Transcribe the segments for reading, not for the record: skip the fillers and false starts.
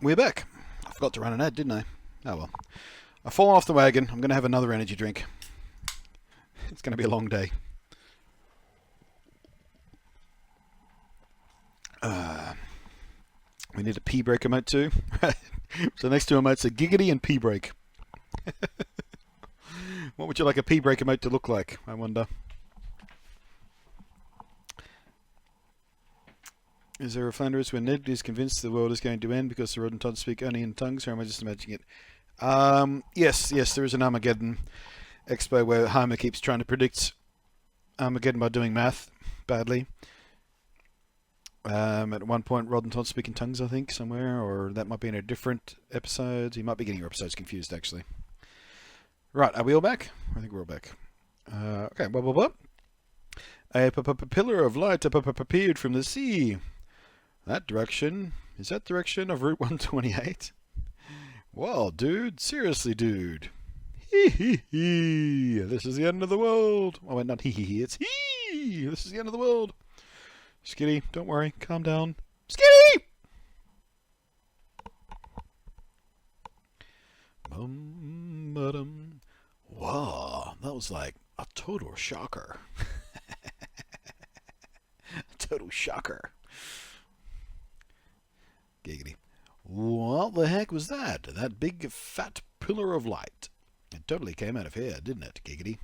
We're back. I forgot to run an ad, didn't I? Oh well. I've fallen off the wagon. I'm going to have another energy drink. It's going to be a long day. We need a pee break emote too. So next two emotes are giggity and pee break. What would you like a pee break emote to look like, I wonder? Is there a Flanders where Ned is convinced the world is going to end because the Rodentons speak only in tongues, or am I just imagining it? Yes, there is an Armageddon expo where Homer keeps trying to predict Armageddon by doing math badly. At one point, Rodentons speak in tongues, I think, somewhere, or that might be in a different episode. You might be getting your episodes confused, actually. Right, are we all back? I think we're all back. Okay, blah, blah, blah. A pillar of light appeared from the sea. That direction? Is that direction of Route 128? Well, dude. Seriously, dude. Hee hee hee. This is the end of the world. Oh, wait, not hee hee hee. It's hee. This is the end of the world. Skitty, don't worry. Calm down. Skitty! Wow, that was like a total shocker. Total shocker. Giggity. What the heck was that? That big fat pillar of light. It totally came out of here, didn't it? Giggity.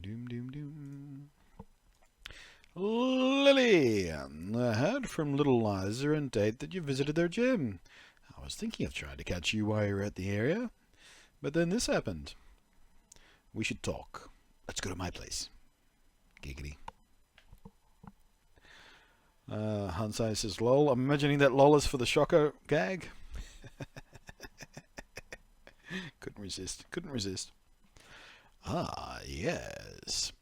Doom doom doom. Lilly, I heard from Little Liza and Date that you visited their gym. I was thinking of trying to catch you while you were at the area, but then this happened. We should talk. Let's go to my place. Giggity. Hansai says, lol. I'm imagining that lol is for the shocker gag. Couldn't resist. Ah, yes.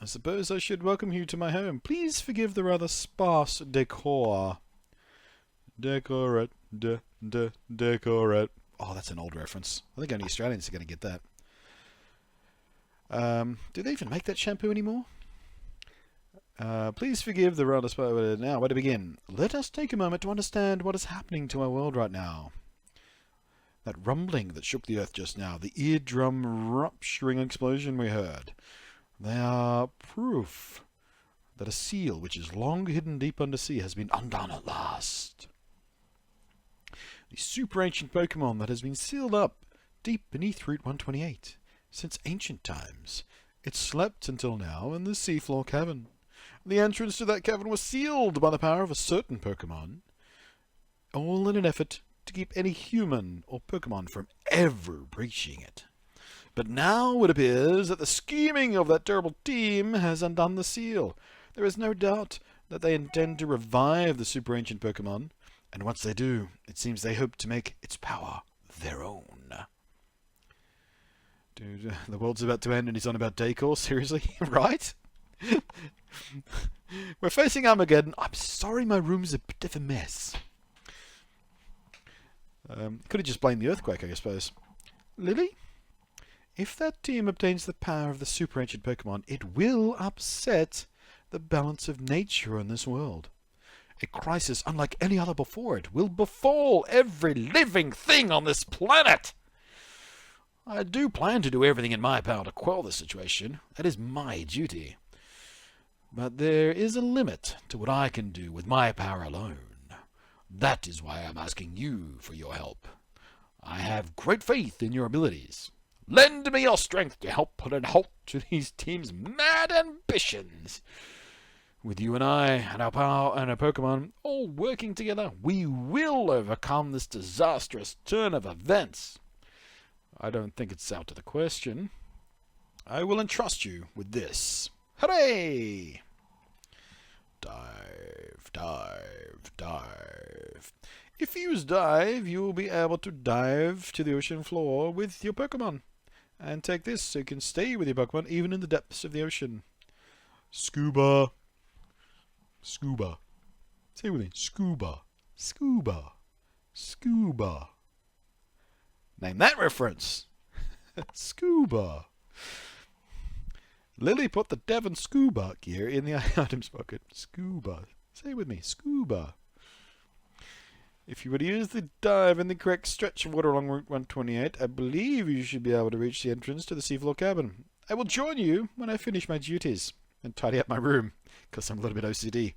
I suppose I should welcome you to my home. Please forgive the rather sparse decor. Decorate. Decorate. Oh, that's an old reference. I think only Australians are going to get that. Do they even make that shampoo anymore? Please forgive the rather sparse... Now, where to begin? Let us take a moment to understand what is happening to our world right now. That rumbling that shook the earth just now, the eardrum rupturing explosion we heard, they are proof that a seal which is long hidden deep undersea has been undone at last. The super ancient Pokémon that has been sealed up deep beneath Route 128 since ancient times. It slept until now in the seafloor cavern. The entrance to that cavern was sealed by the power of a certain Pokémon, all in an effort to keep any human or Pokémon from ever breaching it. But now it appears that the scheming of that terrible team has undone the seal. There is no doubt that they intend to revive the super ancient Pokémon, and once they do, it seems they hope to make its power their own. Dude, the world's about to end and he's on about decor? Seriously? Right? We're facing Armageddon. I'm sorry my room's a bit of a mess. Could have just blamed the earthquake, I suppose. Lilly? If that team obtains the power of the super ancient Pokemon, it will upset the balance of nature in this world. A crisis unlike any other before it will befall every living thing on this planet. I do plan to do everything in my power to quell the situation. That is my duty. But there is a limit to what I can do with my power alone. That is why I'm asking you for your help. I have great faith in your abilities. Lend me your strength to help put a halt to these teams' mad ambitions. With you and I and our power and our Pokemon all working together, we will overcome this disastrous turn of events. I don't think it's out of the question. I will entrust you with this. Hooray! Dive, dive, dive. If you use dive, you will be able to dive to the ocean floor with your Pokemon. And take this so you can stay with your Pokemon even in the depths of the ocean. Scuba. Scuba. Say it with me. Scuba. Scuba. Scuba. Name that reference. Scuba. Lilly put the Devon scuba gear in the items bucket. Scuba. Say it with me. Scuba. If you were to use the dive in the correct stretch of water along Route 128, I believe you should be able to reach the entrance to the seafloor cabin. I will join you when I finish my duties and tidy up my room, because I'm a little bit OCD.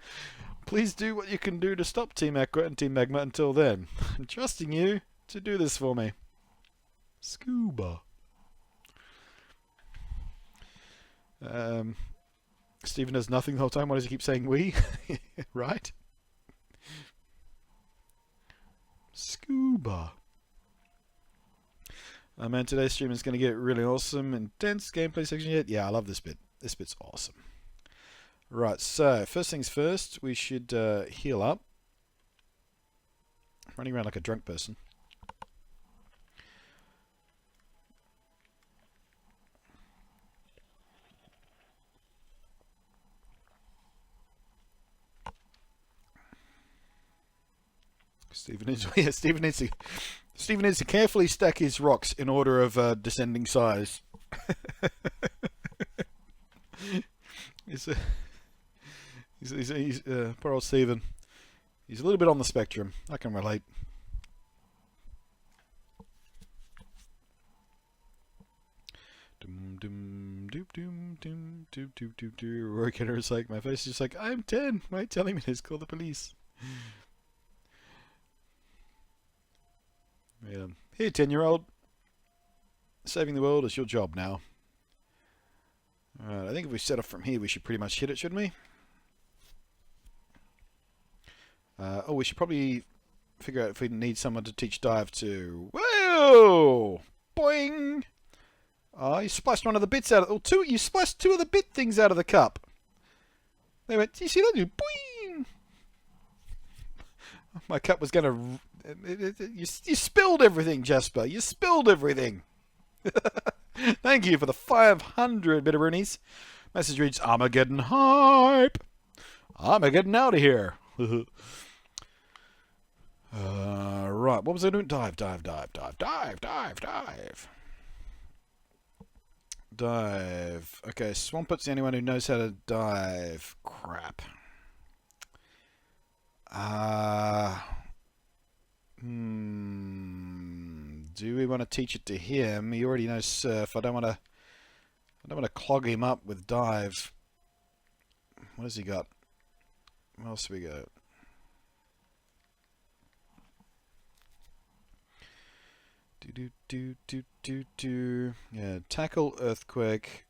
Please do what you can do to stop Team Aqua and Team Magma until then. I'm trusting you to do this for me. Scuba. Stephen does nothing the whole time. Why does he keep saying we? Right? Scuba. Oh man, today's stream is going to get really awesome. Intense gameplay section yet? Yeah, I love this bit. This bit's awesome. Right, so first things first, we should heal up. I'm running around like a drunk person. Stephen needs to carefully stack his rocks in order of descending size. Poor old Stephen. He's a little bit on the spectrum. I can relate. Roy Kenner is like, my face is just like, I'm 10. Why are you telling me this? Call the police. Yeah. Hey, 10-year-old. Saving the world is your job now. Alright, I think if we set off from here, we should pretty much hit it, shouldn't we? Oh, we should probably figure out if we need someone to teach dive to. Whoa! Boing! Oh, you splashed one of the bits out of... Oh, two, you splashed two of the bit things out of the cup. They went, you see that? Boing! My cup was going to... You spilled everything, Jasper. You spilled everything. Thank you for the 500 bitteroonies. Message reads, Armageddon hype. Armageddon out of here. Right, what was I doing? Dive. Dive. Okay, Swamput's the only one who knows how to dive. Crap. Do we want to teach it to him? He already knows surf. I don't want to clog him up with dive. What has he got? What else do we got? Yeah, tackle, earthquake,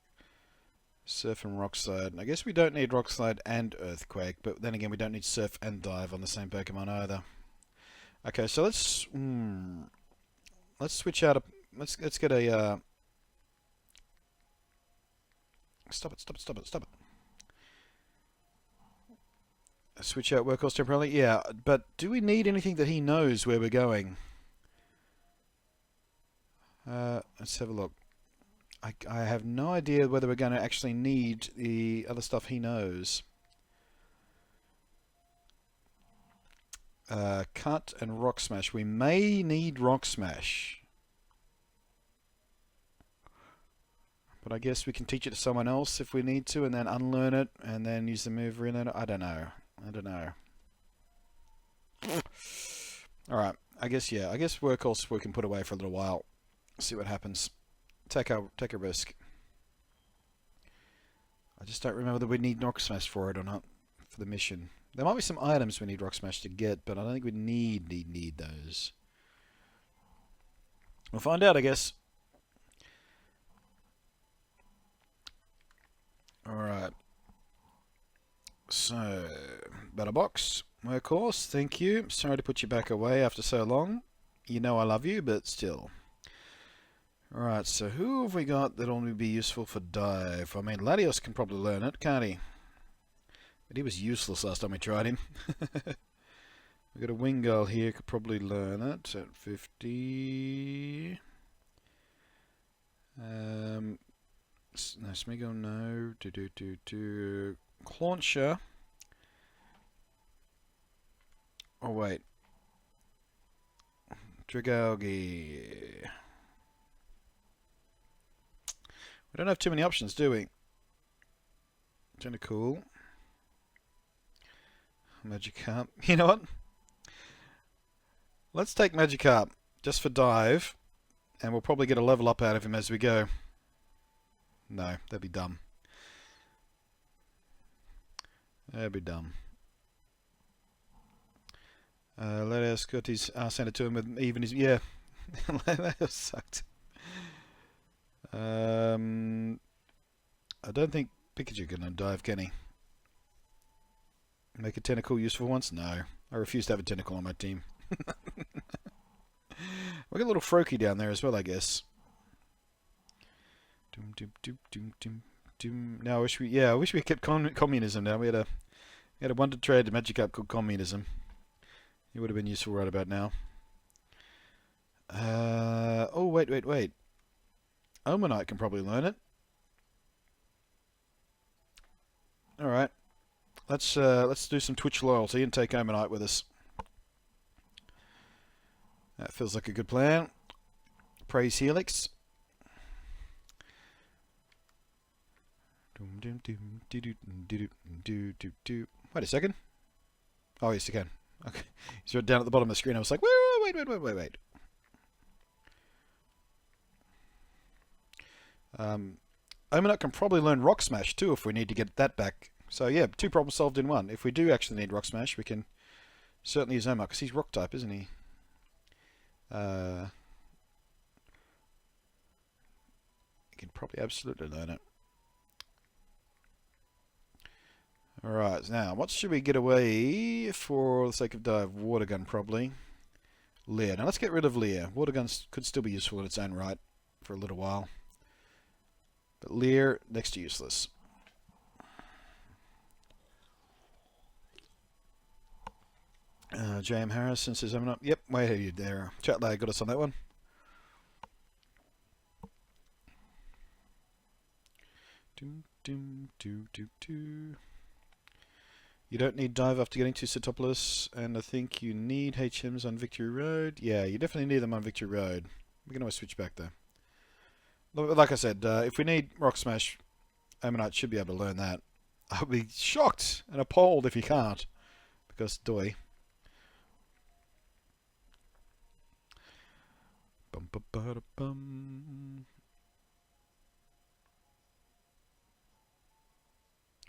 surf and rock slide. I guess we don't need rock slide and earthquake, but then again we don't need surf and dive on the same Pokemon either. Okay, so let's switch out. Let's get a. Stop it! Switch out workhorse temporarily. Yeah, but do we need anything that he knows where we're going? Let's have a look. I have no idea whether we're going to actually need the other stuff he knows. Cut and Rock Smash. We may need Rock Smash. But I guess we can teach it to someone else if we need to, and then unlearn it, and then use the move in it. I don't know. Alright, I guess Workhorse we can put away for a little while. See what happens. Take a risk. I just don't remember whether we need Rock Smash for it or not, for the mission. There might be some items we need Rock Smash to get, but I don't think we need those. We'll find out, I guess. Alright. So, Battle Box, Workhorse, thank you. Sorry to put you back away after so long. You know I love you, but still. Alright, so who have we got that'll only be useful for dive? I mean, Latios can probably learn it, can't he? But he was useless last time we tried him. We've got a Wingull here, could probably learn it at 50. No, Smeagol, no. Clauncher. Oh, wait. Dragalge. We don't have too many options, do we? Tentacool. Magikarp. You know what? Let's take Magikarp just for dive, and we'll probably get a level up out of him as we go. No, that'd be dumb. That'd be dumb. Let us cut his. I'll send it to him with even his. Yeah, that sucked. I don't think Pikachu can dive, can he? Make a Tentacool useful once? No. I refuse to have a Tentacool on my team. We got a little Froakie down there as well, I guess. Now I wish we kept communism now. We had a wonder trade Magikarp called communism. It would have been useful right about now. Oh wait. Omanite can probably learn it. All right. Let's do some Twitch loyalty and take Omanite with us. That feels like a good plan. Praise Helix. Wait a second. Oh, yes, you can. Okay. He's right down at the bottom of the screen. I was like, wait. Omanite can probably learn Rock Smash too if we need to get that back. So yeah, 2 problems solved in 1. If we do actually need Rock Smash, we can certainly use Omanite because he's Rock type, isn't he? He can probably absolutely learn it. Alright, now what should we get away for the sake of dive? Water Gun probably. Leer. Now let's get rid of Leer. Water Guns could still be useful in its own right for a little while. But Leer, next to useless. J.M. Harris, since his up. Yep, way ahead of you there. Chat lag got us on that one. You don't need dive after getting to Setopolis, and I think you need HMs on Victory Road. Yeah, you definitely need them on Victory Road. We can always switch back though. Like I said, if we need Rock Smash, Omanite should be able to learn that. I'll be shocked and appalled if he can't, because doy.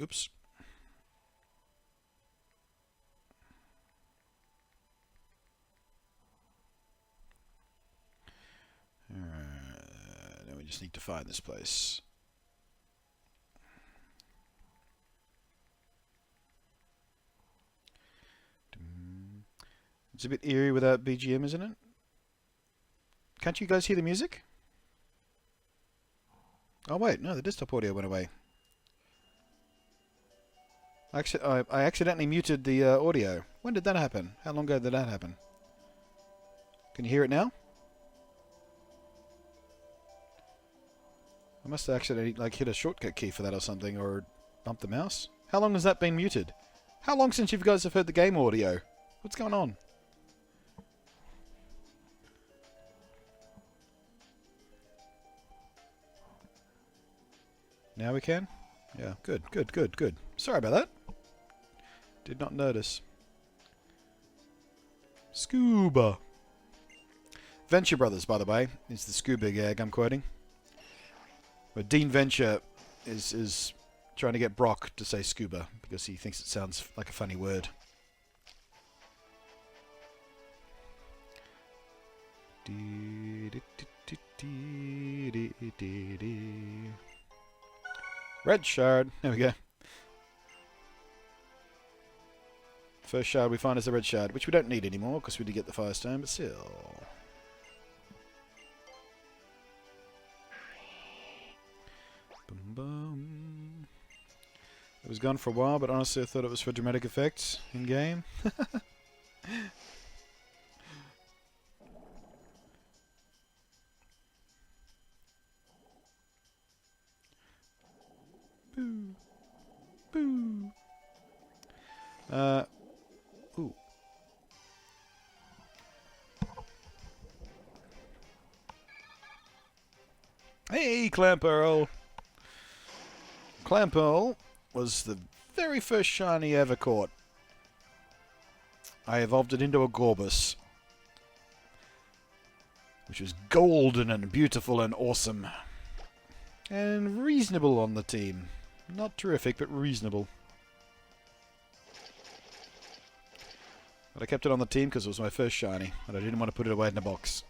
Oops. Now we just need to find this place. It's a bit eerie without BGM, isn't it? Can't you guys hear the music? Oh wait, no, the desktop audio went away. I accidentally muted the audio. When did that happen? How long ago did that happen? Can you hear it now? I must have accidentally hit a shortcut key for that or something, or bumped the mouse. How long has that been muted? How long since you guys have heard the game audio? What's going on? Now we can? Yeah, good. Sorry about that. Did not notice. Scuba. Venture Brothers, by the way, is the scuba gag I'm quoting. But Dean Venture is trying to get Brock to say scuba because he thinks it sounds like a funny word. Red shard. There we go. First shard we find is the red shard, which we don't need anymore because we did get the Firestone, but still. Bum. It was gone for a while, but honestly I thought it was for dramatic effect in game. Boo. Boo. Ooh. Hey, Clamperl. Clamperl was the very first shiny I ever caught. I evolved it into a Gorbus, which was golden and beautiful and awesome. And reasonable on the team. Not terrific, but reasonable. But I kept it on the team because it was my first shiny, and I didn't want to put it away in the box.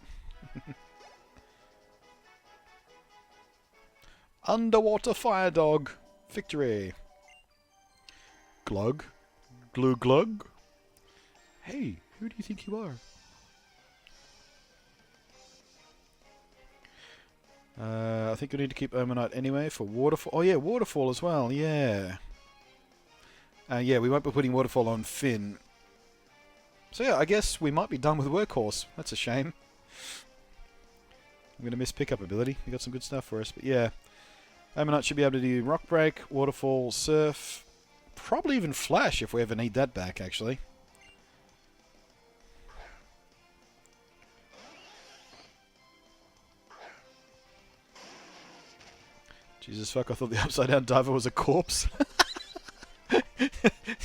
Underwater Fire Dog. Victory. Glug. Glug glug. Hey, who do you think you are? I think we need to keep Omanite anyway for Waterfall. Oh yeah, Waterfall as well, yeah. Yeah, we won't be putting Waterfall on Finn. So yeah, I guess we might be done with Workhorse. That's a shame. I'm going to miss pickup ability. We got some good stuff for us, but yeah. Omanite should be able to do Rock Break, Waterfall, Surf, probably even Flash if we ever need that back, actually. Jesus fuck, I thought the Upside Down Diver was a corpse.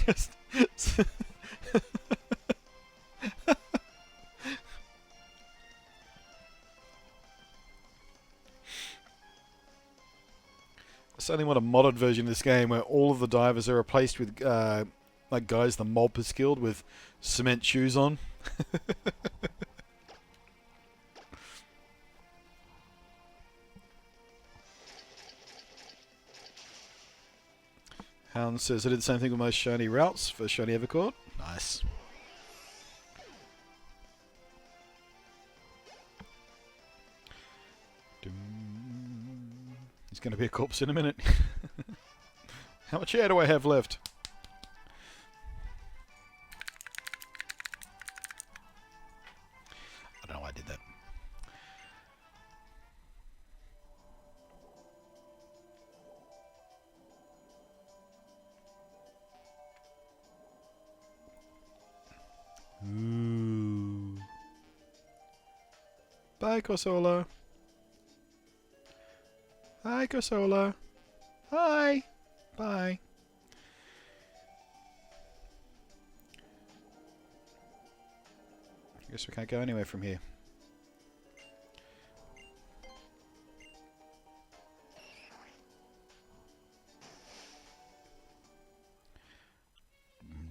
Just... I certainly want a modded version of this game where all of the divers are replaced with, like guys the mob has killed with cement shoes on. Hound says I did the same thing with my shiny routes. First shiny ever caught. Nice. He's going to be a corpse in a minute. How much air do I have left? I don't know why I did that. Ooh. Bye, Corsola. Hi, Corsola. Hi. Bye. I guess we can't go anywhere from here.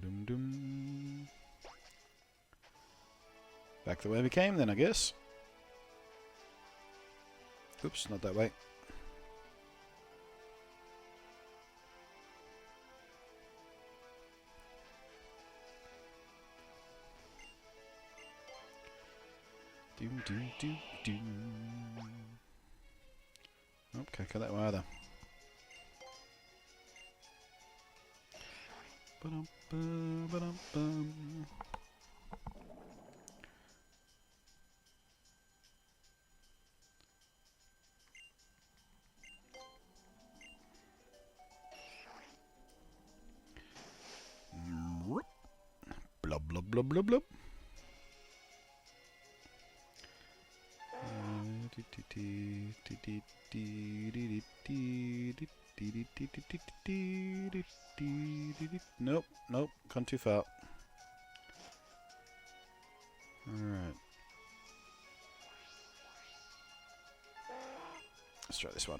Dum dum. Back the way we came then, I guess. Oops, not that way. Doom, doom, doom, doom. Oh, can't go that way either. Ba-dum, ba-dum, bum. Blub, blub, blub, blub, blub. Nope, nope, gone too far. Alright. Let's try this one.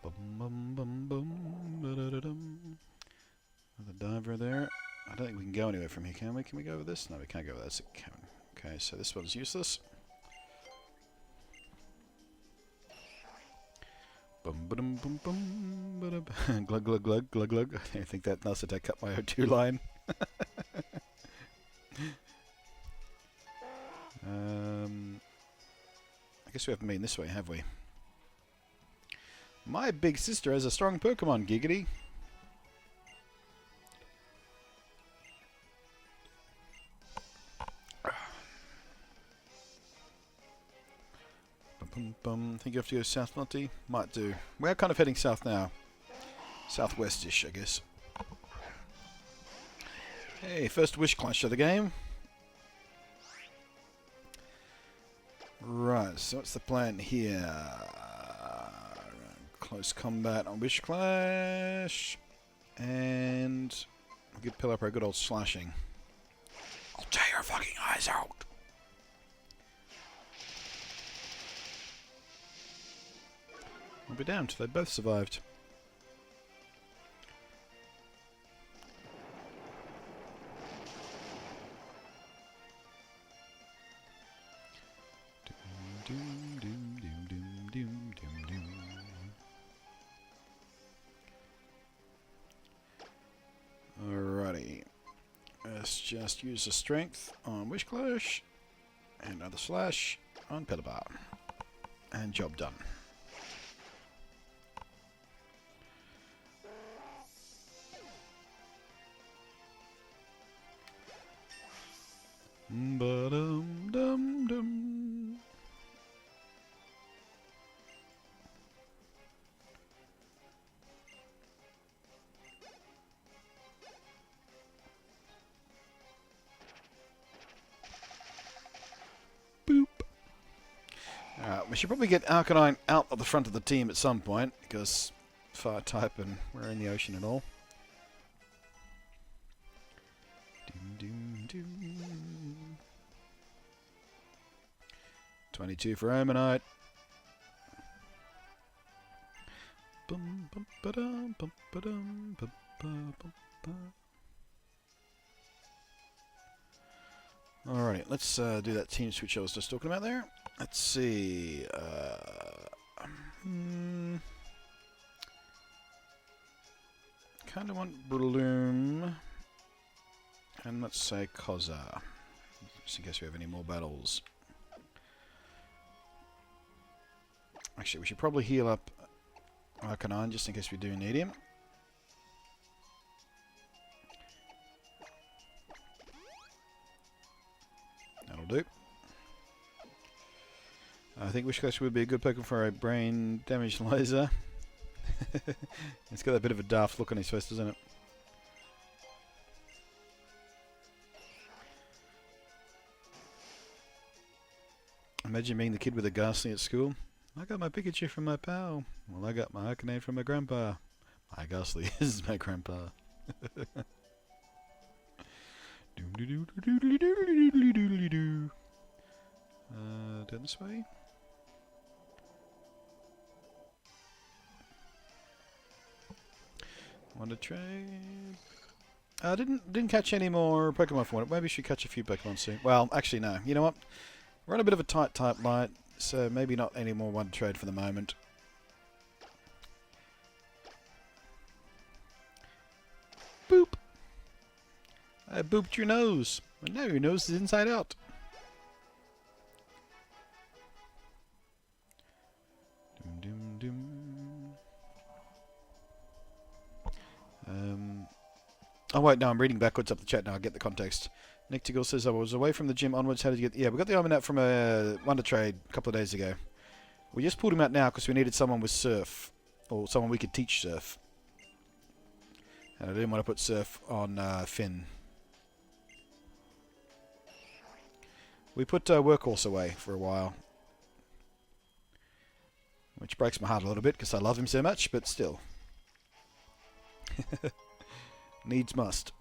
Bum bum bum bum ba-da-da-dum. The diver there. I don't think we can go anywhere from here, can we? Can we go over this? No, we can't go over this. Okay, so this one's useless. Bum ba-dum bum bum ba-da-bum. Glug glug glug glug glug. I think that must have cut my O2 line. I guess we haven't been this way, have we? My big sister has a strong Pokémon, giggity. Think you have to go south, Monty? Might do. We're kind of heading south now. Southwest-ish, I guess. Hey, first wish clash of the game. Right, so what's the plan here? close combat on Wish Clash. And we'll give Pillar a good old slashing. I'll tear your fucking eyes out. I'll be damned, they both survived. Alrighty. Let's just use the strength on Wish Clash. And another slash on Pillabar. And job done. Ba-dum-dum-dum. Boop. Alright, we should probably get Arcanine out of the front of the team at some point, because fire type and we're in the ocean and all. 22 for Ammonite. Alright, let's do that team switch I was just talking about there. Let's see. Kind of want Breloom. And let's say Kozza, just in case we have any more battles. Actually, we should probably heal up Arcanine just in case we do need him. That'll do. I think Wish Clash would be a good Pokemon for a brain damage laser. It's got a bit of a daft look on his face, doesn't it? Imagine being the kid with a Ghastly at school. I got my Pikachu from my pal. Well, I got my Arcanine from my grandpa. My Ghastly is my grandpa. Down this way. Want to trade? Didn't catch any more Pokemon from it. Maybe we should catch a few Pokemon soon. Well, actually no. You know what? We're on a bit of a tight type light, so maybe not any more one trade for the moment. Boop! I booped your nose. And now your nose is inside out. Doom, doom, doom. Oh wait, no, I'm reading backwards up the chat now. I get the context. Nick Tiggle says, I was away from the gym onwards. How did you get... Yeah, we got the Armanat from a Wonder Trade a couple of days ago. We just pulled him out now because we needed someone with Surf. Or someone we could teach Surf. And I didn't want to put Surf on Finn. We put Workhorse away for a while. Which breaks my heart a little bit because I love him so much, but still. Needs must.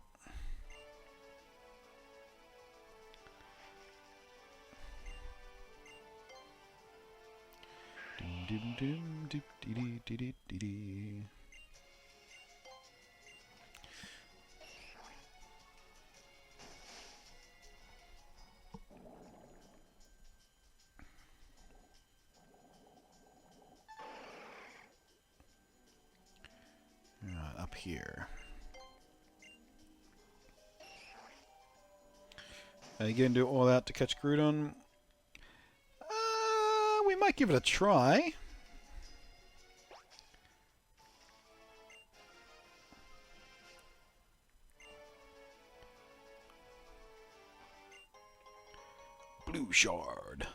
Up here. Are you going to do all that to catch Groudon? We might give it a try. Blue Shard.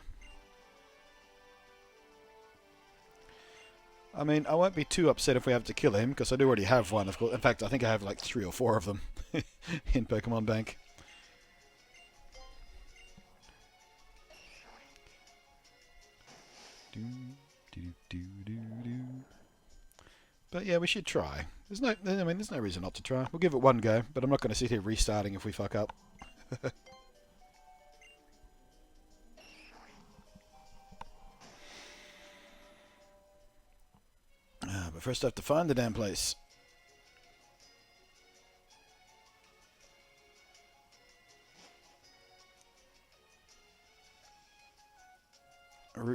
I mean, I won't be too upset if we have to kill him, because I do already have one, of course. In fact, I think I have like 3 or 4 of them in Pokemon Bank. But yeah, we should try. There's no reason not to try. We'll give it one go, but I'm not going to sit here restarting if we fuck up. But first I have to find the damn place.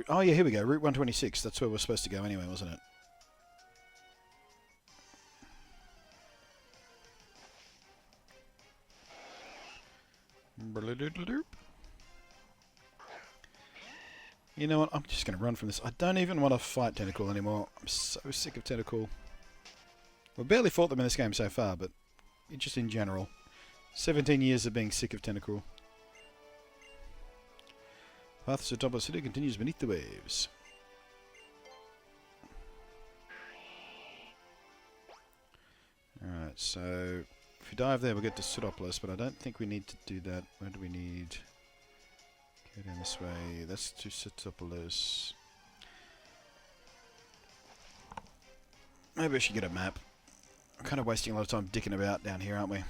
Oh yeah, here we go. Route 126. That's where we're supposed to go anyway, wasn't it? You know what? I'm just going to run from this. I don't even want to fight Tentacle anymore. I'm so sick of Tentacle. We've barely fought them in this game so far, but just in general. 17 years of being sick of Tentacle. Path to the top of the city continues beneath the waves. Alright, so if we dive there we'll get to Pseudopolis, but I don't think we need to do that. Where do we need? Go down this way. That's to Pseudopolis. Maybe I should get a map. We're kind of wasting a lot of time dicking about down here, aren't we?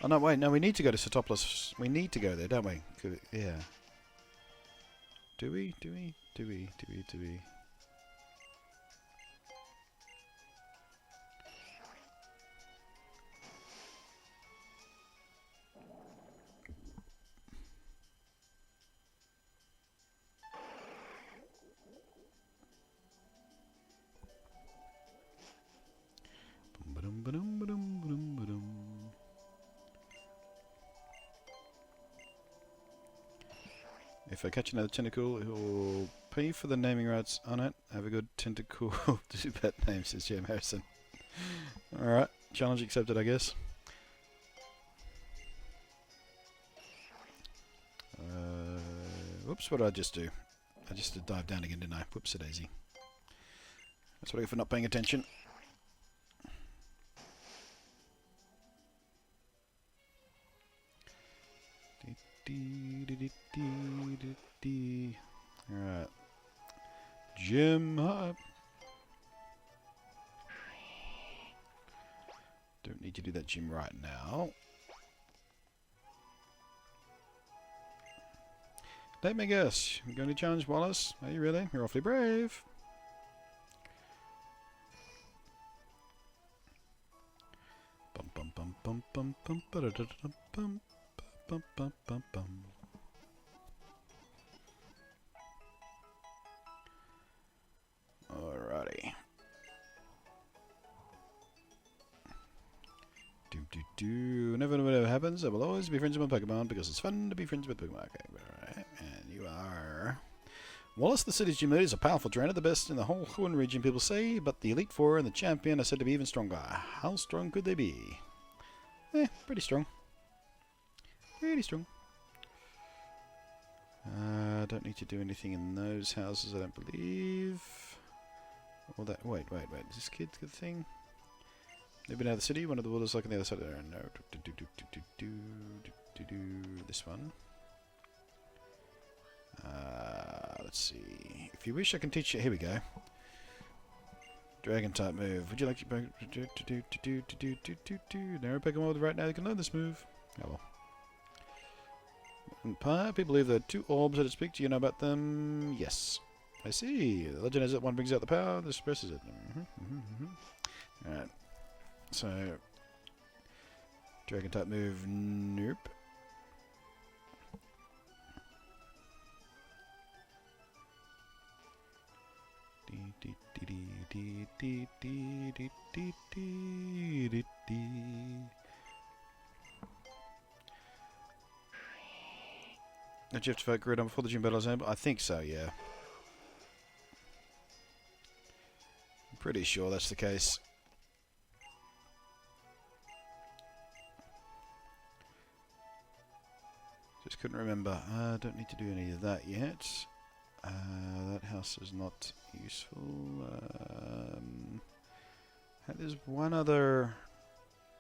Oh no, wait, no, we need to go to Pseudopolis. We need to go there, don't we? Yeah. Do we? Do we? Do we? Do we? Do we? If I catch another tentacle, he'll pay for the naming rights on it. Have a good tentacle to pet name, says Jim Harrison. Alright, challenge accepted, I guess. Whoops, what did I just do? I just dived down again, didn't I? Whoops-a-daisy. That's what I get for not paying attention. Alright. Gym hub. Don't need to do that gym right now. Let me guess. You're going to challenge Wallace? Are you really? You're awfully brave. Bum bum bum bum bum bum bum bum bum bum bum bum. Alrighty. Whenever happens, I will always be friends with my Pokemon because it's fun to be friends with Pokemon. Okay, alright. And you are... Wallace, the city's gym leader, is a powerful trainer, the best in the whole Huon region, people say, but the Elite Four and the champion are said to be even stronger. How strong could they be? Pretty strong. Pretty strong. Don't need to do anything in those houses, I don't believe. Or that. Wait. Is this kid's good thing? They've been out of the city. One of the wilderness like on the other side of there. No. This one. Let's see. If you wish, I can teach you. Here we go. Dragon type move. Would you like to narrow Pokemon right now? They can learn this move. Oh well. Empire. People believe there are two orbs, so to speak. Do you know about them? Yes. I see. The legend is that one brings out the power, the suppresses it. Alright. So, Dragon type move, nope. Did you have to fight Gridon before the gym battle is over? I think so, yeah. I'm pretty sure that's the case. Just couldn't remember. Don't need to do any of that yet. That house is not useful. There's one other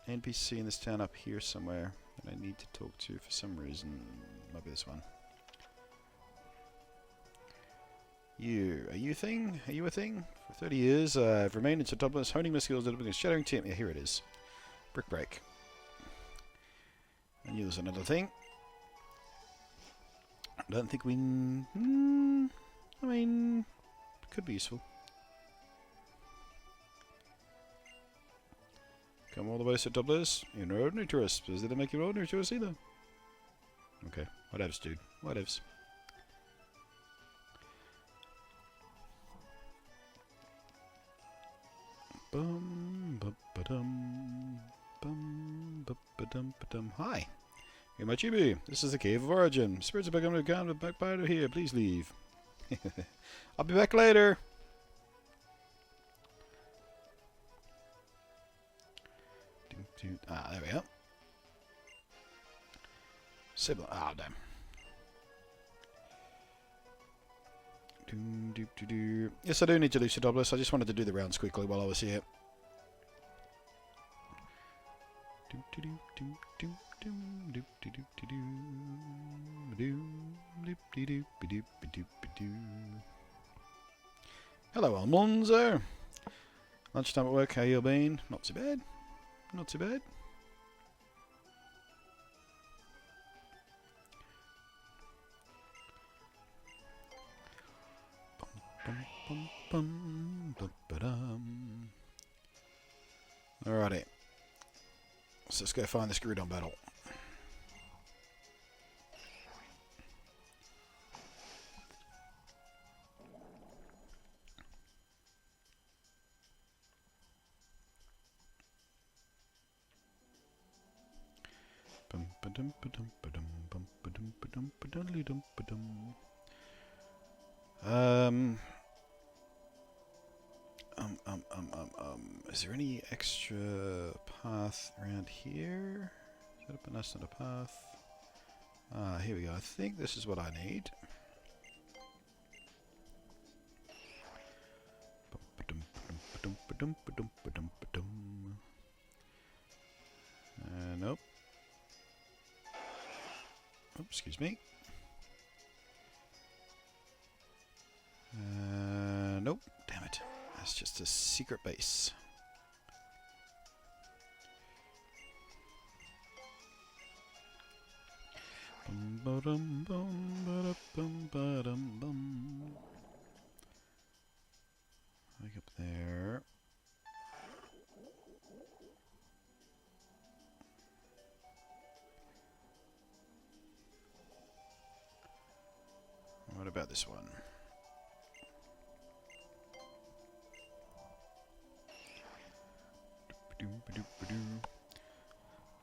NPC in this town up here somewhere that I need to talk to for some reason. Might be this one. You, are you a thing? Are you a thing? For 30 years, I've remained in St. Douglas, honing my skills, developing a shattering team. Yeah, here it is. Brick break. I knew there was another thing. I don't think we... I mean, could be useful. Come all the way to St. Douglas. You're an ordinary tourist. Does it make you an ordinary tourist either? Okay, whatevs, dude. Whatevs. Bum, ba-ba-dum, bum, ba-ba-dum, ba-dum. Hi. Hey, my chibi. This is the Cave of Origin. Spirits of Pokémon have come back by here. Please leave. I'll be back later. Ah, there we go. Sibling. Ah, damn. Yes, I do need to do Sidoblis. I just wanted to do the rounds quickly while I was here. Hello, Almonzo. Lunchtime at work. How you been? Not too bad. Not too bad. Alrighty. So let's go find this Groudon battle. Is there any extra path around here? Set up a nest on a path. Ah, here we go. I think this is what I need. Nope. Oh, excuse me. Nope. Damn it. That's just a secret base. Like up there. What about this one?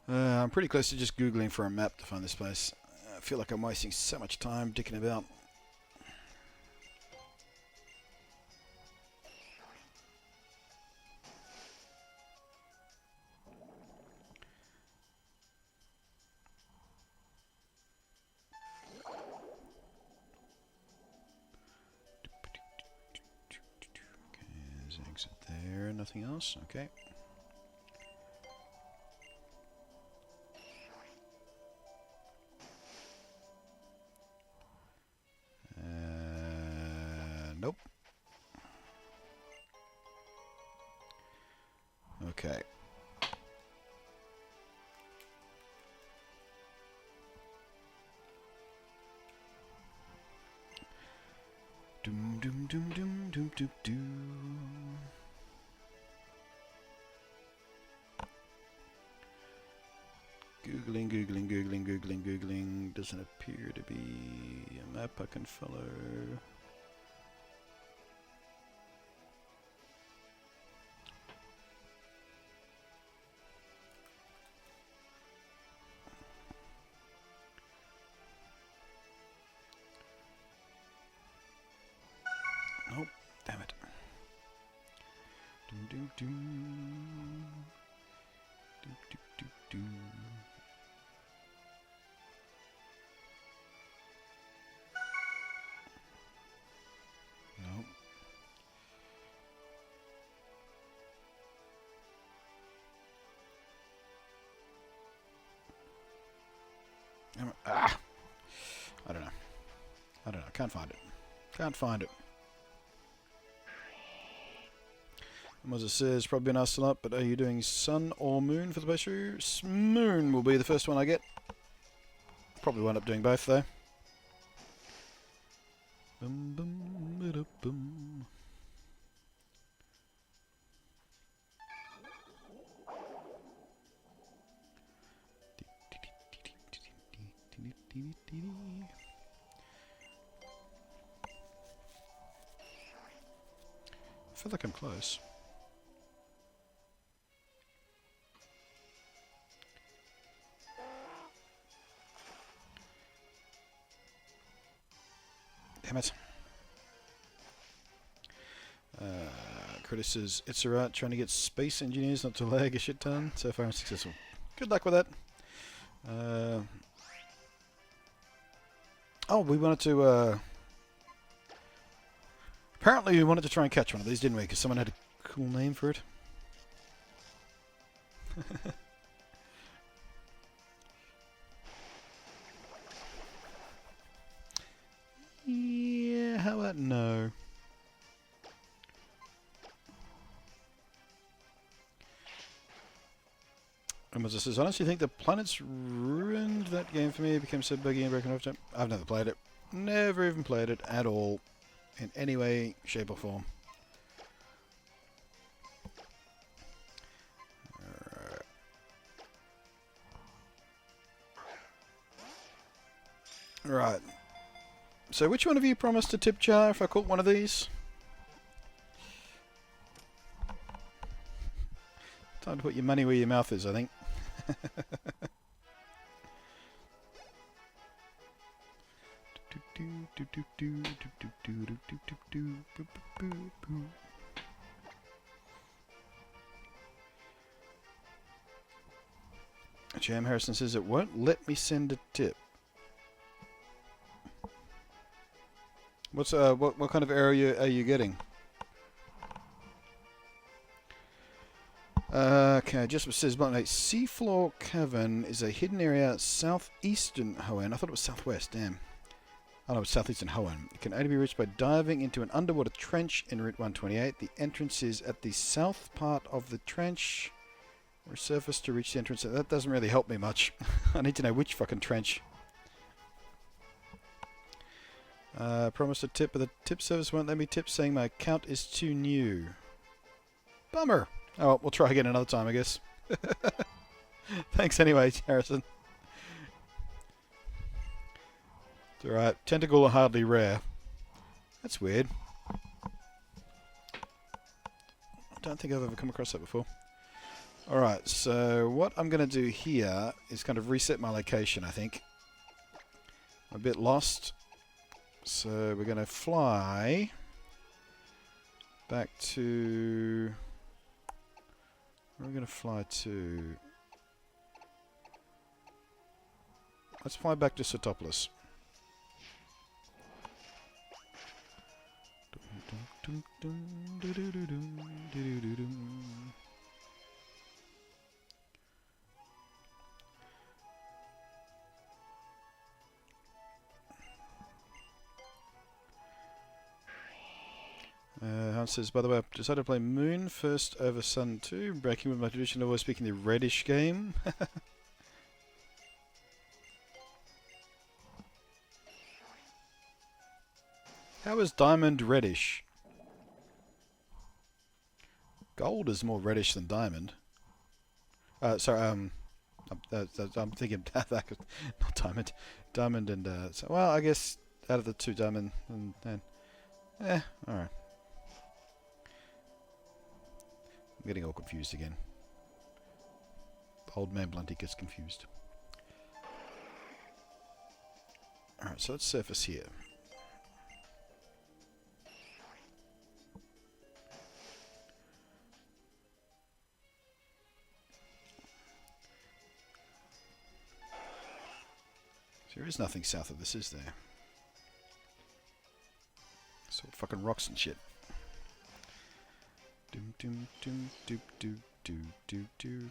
I'm pretty close to just Googling for a map to find this place. I feel like I'm wasting so much time dicking about. Okay, there's an exit there. Nothing else? Okay. Nope. Okay. Doom doom doom doom doom doom doom. Googling, googling, googling, googling, googling. Doesn't appear to be a map I can follow. Nope, damn it. Doom doom doom. Doom doom doom doom. Nope. Ah! I don't know. I don't know. Can't find it. Can't find it. As it says, probably been asked a lot, but are you doing sun or moon for the playthrough? Moon will be the first one I get. Probably wind up doing both though. Bum, bum, bada, bum. I feel like I'm close. Damn it. Critter says, it's alright trying to get space engineers not to lag a shit ton. So far I'm successful. Good luck with that. Oh, we wanted to... apparently we wanted to try and catch one of these, didn't we? Because someone had a cool name for it. Yeah, how about no? And as I says, I honestly think the planets ruined that game for me. It became so buggy and broken over time. I've never played it. Never even played it at all. In any way, shape or form. Right. So which one of you promised a tip jar if I caught one of these? Time to put your money where your mouth is, I think. Jam Harrison says it won't let me send a tip. What's what kind of error are you getting? Okay, just says button 8. Seafloor Cavern is a hidden area southeastern Hoenn. I thought it was southwest. Damn. Oh no, it's southeastern Hoenn. It can only be reached by diving into an underwater trench in Route 128. The entrance is at the south part of the trench. Resurface to reach the entrance. That doesn't really help me much. I need to know which fucking trench. Promised a tip, but the tip service won't let me tip, saying my account is too new. Bummer. Oh, well, we'll try again another time, I guess. Thanks anyway, Harrison. It's alright. Tentacle are hardly rare. That's weird. I don't think I've ever come across that before. Alright, so what I'm going to do here is kind of reset my location, I think. I'm a bit lost. So we're going to fly back to... Where are we going to fly to? Let's fly back to Sotopolis. Hans says, by the way, I've decided to play Moon first over Sun 2, breaking with my tradition of always speaking the reddish game. How is Diamond reddish? Gold is more reddish than Diamond. Sorry, I'm thinking that, not Diamond. Diamond and, so, well, I guess out of the two, Diamond and alright. I'm getting all confused again. Old man Blunty gets confused. Alright, so let's surface here. There is nothing south of this, is there? It's all fucking rocks and shit. Doom doom doom doop doop doo doo doo.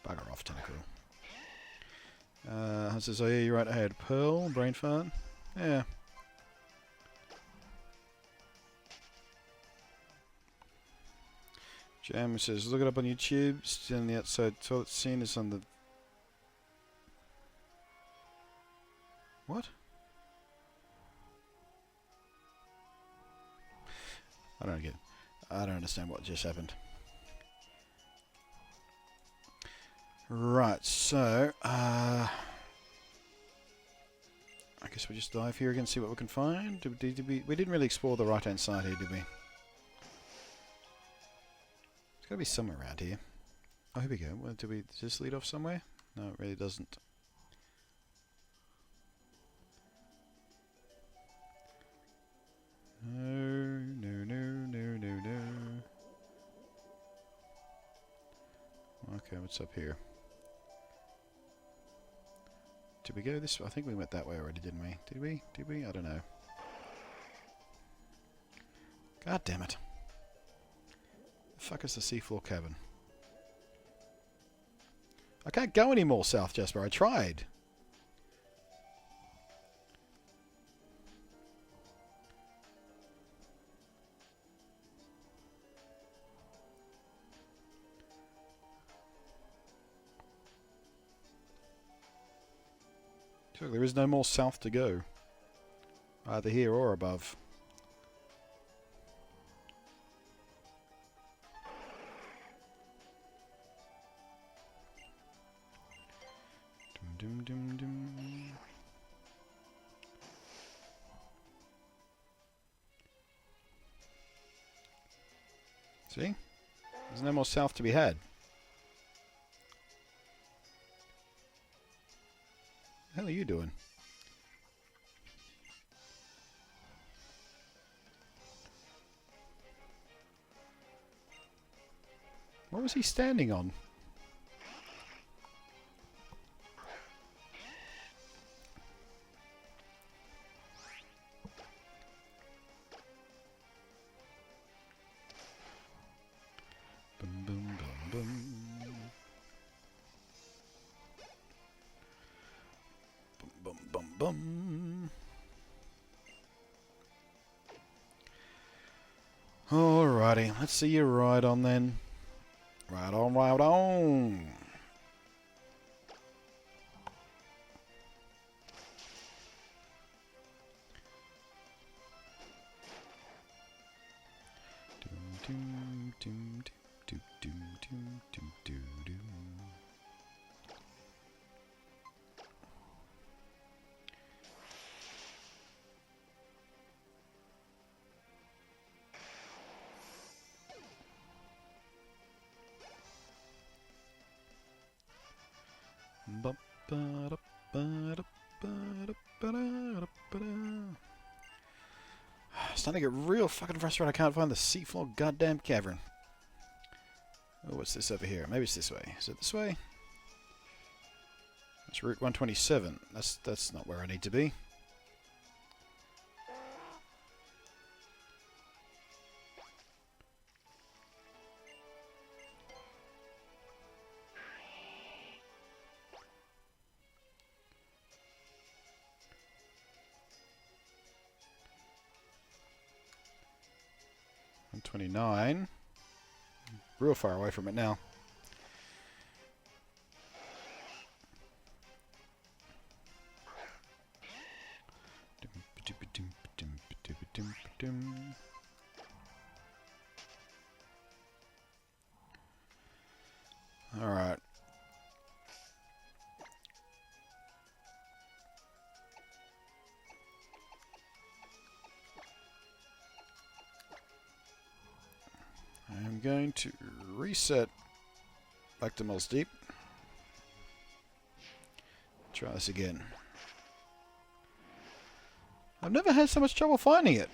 Bugger off, Tentacle. Says, oh yeah, you're right, I had Pearl, brain fart. Yeah. Jam says, look it up on YouTube. Still on the outside toilet scene is on the... What? I don't get it. I don't understand what just happened. Right, so... I guess we just dive here again and see what we can find. We didn't really explore the right-hand side here, did we? There's got to be somewhere around here. Oh, here we go. Well, does this lead off somewhere? No, it really doesn't. No, no, no, no, no, no. Okay, what's up here? Did we go this way? I think we went that way already, didn't we? Did we? Did we? I don't know. God damn it. The fuck is the seafloor cabin? I can't go any more south, Jasper. I tried. Look, there is no more south to go. Either here or above. Dum, dum, dum. See? There's no more south to be had. What the hell are you doing? What was he standing on? Boom, boom, boom, boom. Boom, boom, boom. Alrighty, let's see you ride on then. Right on, right on. Doom, doom, doom, doom, doom, doom, doom, doom. Starting to get real fucking frustrated. I can't find the seafloor goddamn cavern. Oh, what's this over here? Maybe it's this way. Is it this way? That's Route 127. That's not where I need to be. $129. Real far away from it now. All right. I'm going to reset back to Mills Deep. Try this again. I've never had so much trouble finding it.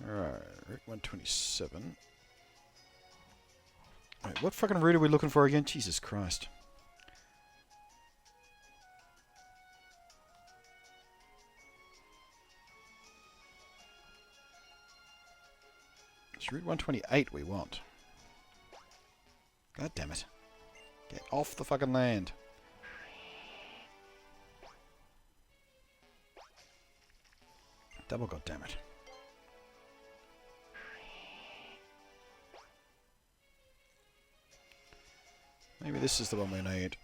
Alright, Route 127. Wait, what fucking route are we looking for again? Jesus Christ. It's Route 128 we want. God damn it. Get off the fucking land. Double god damn it. Maybe this is the one we need.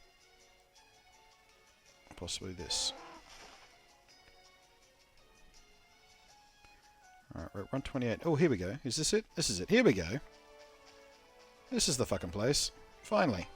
Possibly this. Alright, we're at 128. Oh, here we go. Is this it? This is it. Here we go. This is the fucking place. Finally.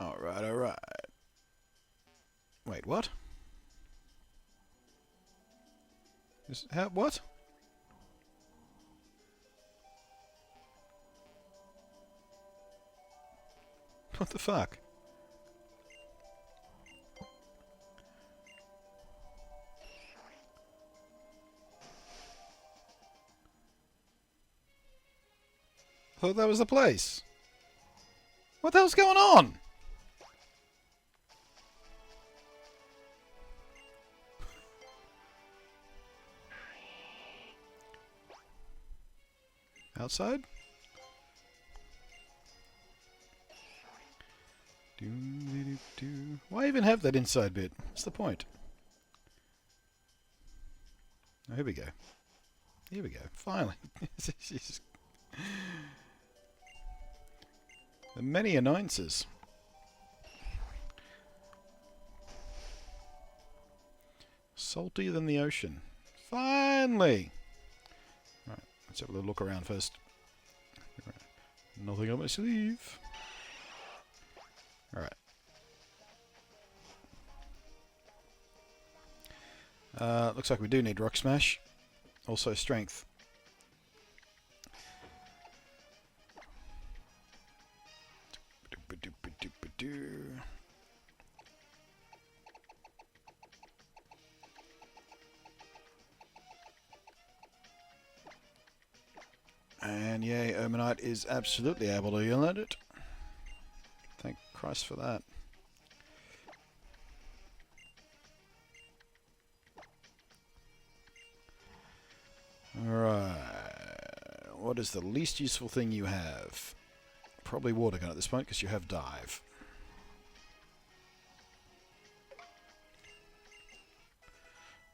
Alright, alright. Wait, what? What? What the fuck? I thought that was the place. What the hell's going on? Outside? Why even have that inside bit? What's the point? Oh, here we go. Here we go. Finally. The many annoyances. Saltier than the ocean. Finally! Right, let's have a little look around first. Right. Nothing on my sleeve. Alright. Looks like we do need Rock Smash. Also Strength. And yay, Omanite is absolutely able to heal at it. Thank Christ for that. Alright. What is the least useful thing you have? Probably Water Gun at this point, because you have Dive.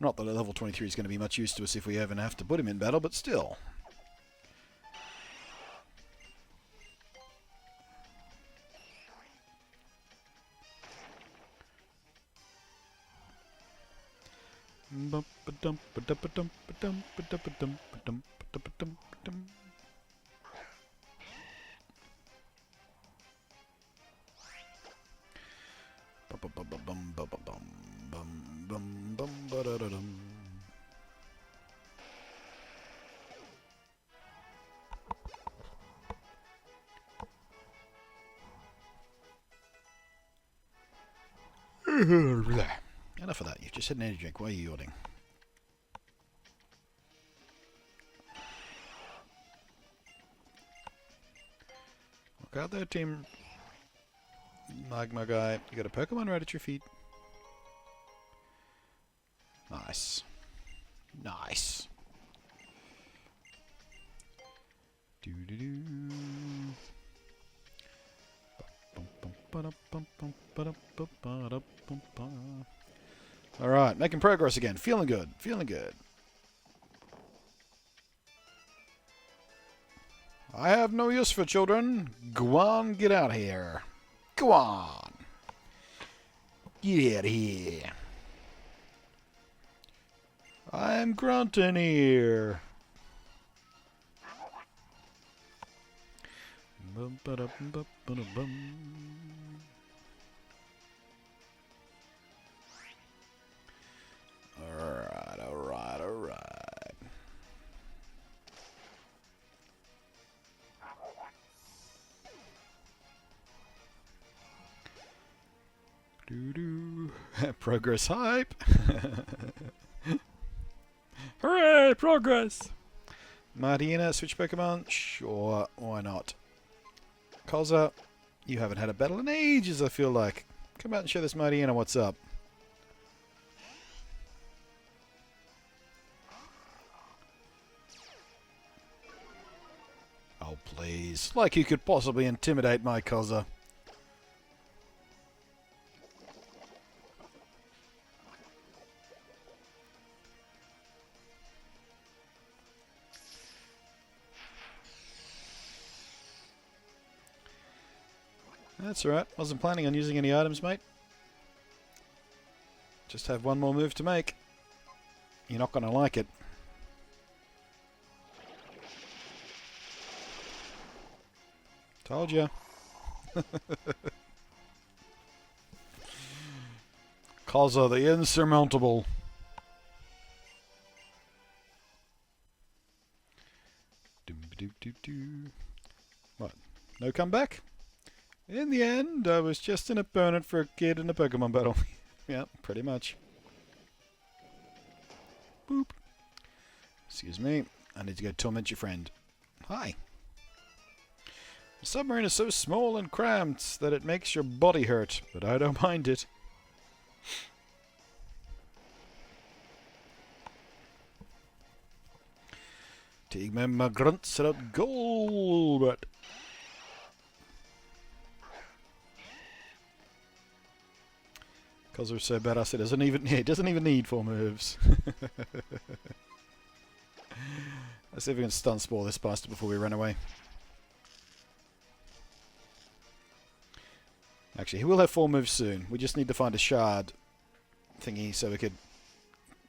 Not that a level 23 is going to be much use to us if we ever have to put him in battle, but still. Enough of that. You've just had an energy drink. Why are you yawning? Look out there, Team Magma Guy. You got a Pokemon right at your feet. Nice. Nice. Alright, making progress again. Feeling good. Feeling good. I have no use for children. Go on, get out of here. Go on. Get out of here. I'm grunting here. Alright, alright, alright. Progress hype! Hooray! Progress! Martina, switch Pokemon? Sure, why not? Koza, you haven't had a battle in ages, I feel like. Come out and show this Martina what's up. Oh, please. Like you could possibly intimidate my Koza. That's alright. Wasn't planning on using any items, mate. Just have one more move to make. You're not going to like it. Told ya. Koza the insurmountable. What? No comeback? In the end, I was just an opponent for a kid in a Pokemon battle. Yeah, pretty much. Boop. Excuse me. I need to go torment your friend. Hi. The submarine is so small and cramped that it makes your body hurt, but I don't mind it. Team member grunts out goal, but because we're so badass, it doesn't even need 4 moves. Let's see if we can stun spore this bastard before we run away. Actually, he will have 4 moves soon. We just need to find a shard thingy so we could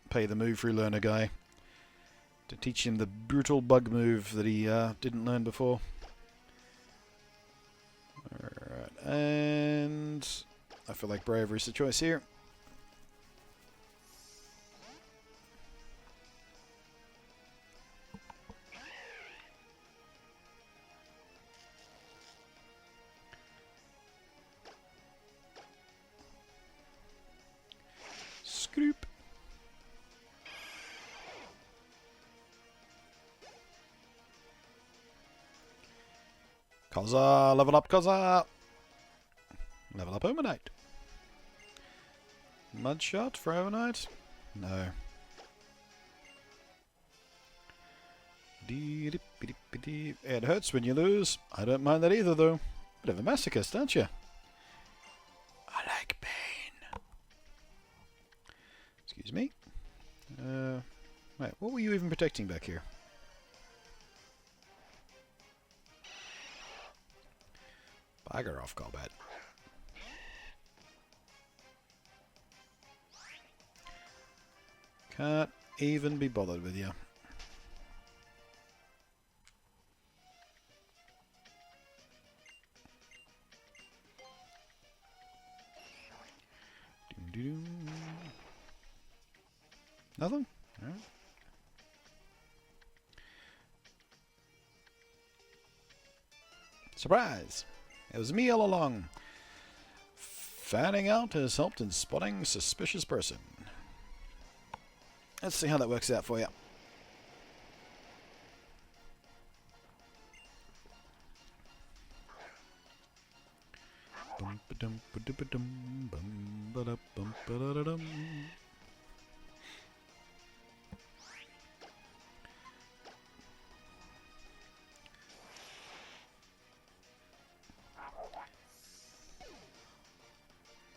pay the move relearner guy to teach him the brutal bug move that he didn't learn before. Alright, and I feel like bravery is the choice here. Scoop. Koza, level up Koza! Level up Omanite. Mudshot for Omanite? No. It hurts when you lose. I don't mind that either, though. Bit of a masochist, aren't you? I like pain. Excuse me. Wait, what were you even protecting back here? Bugger off, Golbat. Can't even be bothered with you. Nothing? Alright. Surprise! It was me all along. Fanning out has helped in spotting suspicious person. Let's see how that works out for you.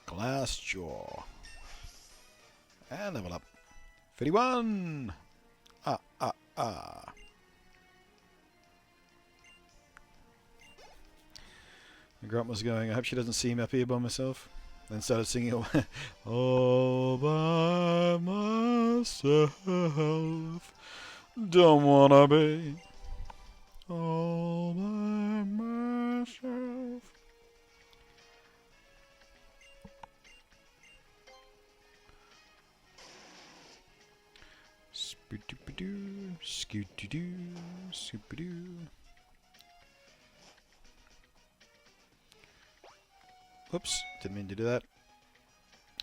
Glass jaw. And level up. 51! The grunt was going, I hope she doesn't see me up here by myself. Then started singing all by myself. Don't wanna be all by myself. Spoot-doo-ba-doo, scoot-doo-doo, scoop-a-doo. Oops, didn't mean to do that.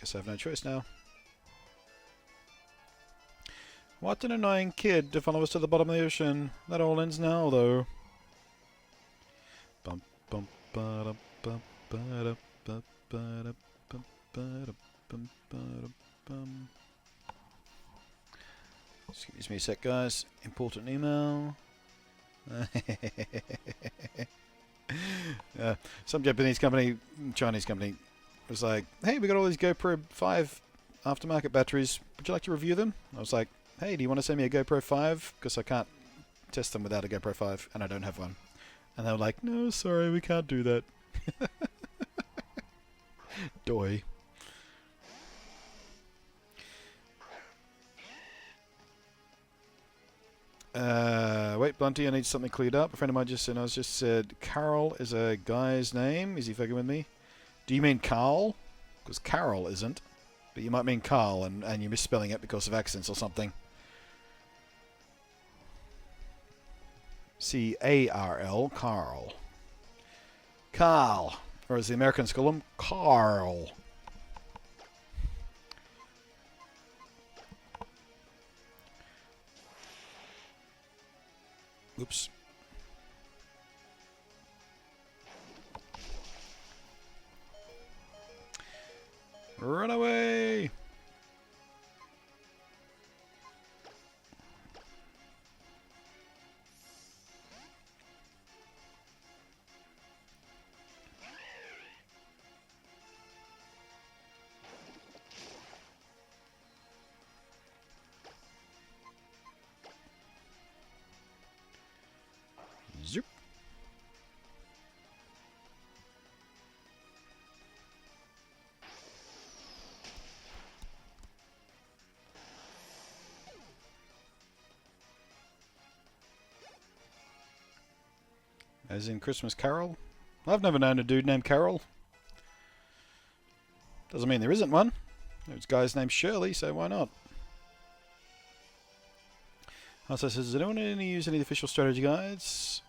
Guess I have no choice now. What an annoying kid to follow us to the bottom of the ocean. That all ends now, though. Bum bum ba bum ba bum ba bum ba bum bum. Excuse me a sec, guys. Important email. Some Japanese company, Chinese company, was like, "Hey, we got all these GoPro 5 aftermarket batteries. Would you like to review them?" I was like, "Hey, do you want to send me a GoPro 5? Because I can't test them without a GoPro 5, and I don't have one." And they were like, "No, sorry, we can't do that." Doi. Wait, Blunty, I need something cleared up. A friend of mine just said Carol is a guy's name. Is he fucking with me? Do you mean Carl? Because Carol isn't. But you might mean Carl, and you're misspelling it because of accents or something. C-A-R-L, Carl. Carl. Or as the Americans call him, Carl. Oops. Run away! Zoop. As in Christmas Carol? I've never known a dude named Carol. Doesn't mean there isn't one. There's a guy's named Shirley, so why not? Also says, does anyone use any of the official strategy guides?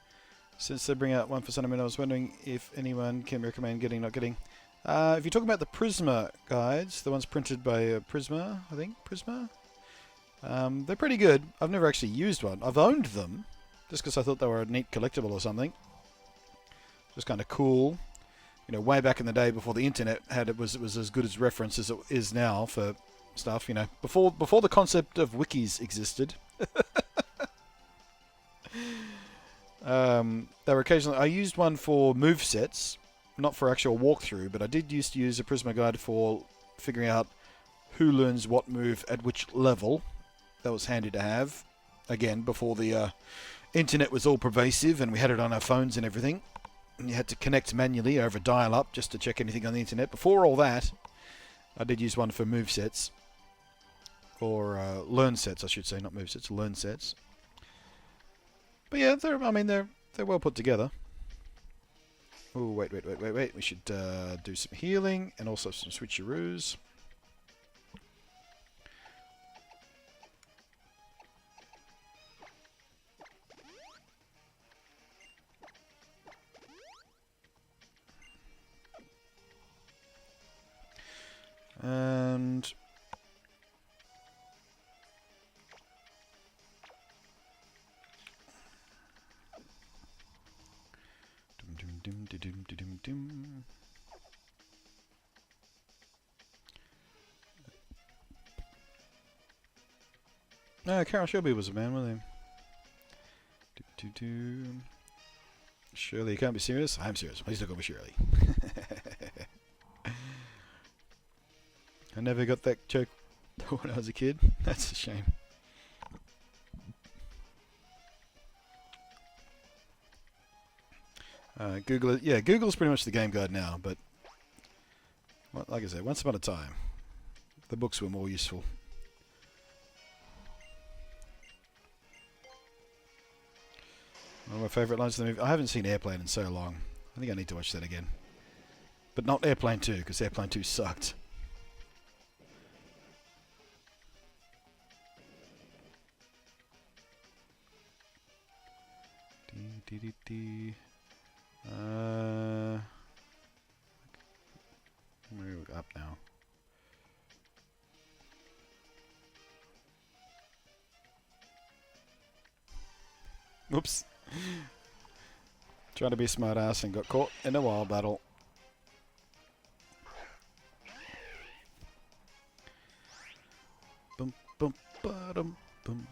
Since they bring out one for Sun, I was wondering if anyone can recommend getting, not getting. If you're talking about the Prisma guides, the ones printed by Prisma, I think, Prisma? They're pretty good. I've never actually used one. I've owned them, just because I thought they were a neat collectible or something. Just kind of cool. You know, way back in the day before the internet it was as good as reference as it is now for stuff, you know. Before the concept of wikis existed. They were occasionally... I used one for move sets, not for actual walkthrough, but I did used to use a Prisma guide for figuring out who learns what move at which level. That was handy to have. Again, before the internet was all pervasive and we had it on our phones and everything. And you had to connect manually over dial-up just to check anything on the internet. Before all that, I did use one for move sets. Or learn sets, I should say, not move sets, learn sets. But yeah, they're well put together. Oh, wait. We should do some healing and also some switcheroos. And no, Carol Shelby was a man, wasn't he? Shirley, you can't be serious? I'm serious. Please don't go with Shirley. I never got that joke when I was a kid. That's a shame. Google, yeah, Google's pretty much the game guide now, but like I said, once upon a time, the books were more useful. One of my favourite lines of the movie. I haven't seen Airplane in so long. I think I need to watch that again. But not Airplane 2, because Airplane 2 sucked. Move up now. Oops. Trying to be a smart ass and got caught in a wild battle. Bum, bum, ba-dum, bum.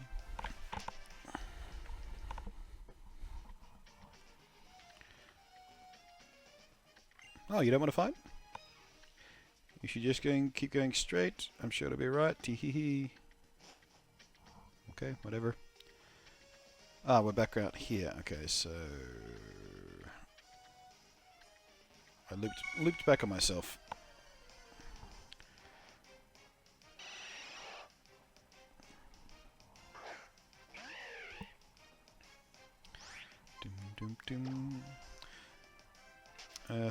Oh, you don't want to fight? You should just keep going straight. I'm sure it'll be right. Tee-hee-hee. Okay, whatever. Ah, we're back out here. Okay, so I looped back on myself. Dum, dum, dum.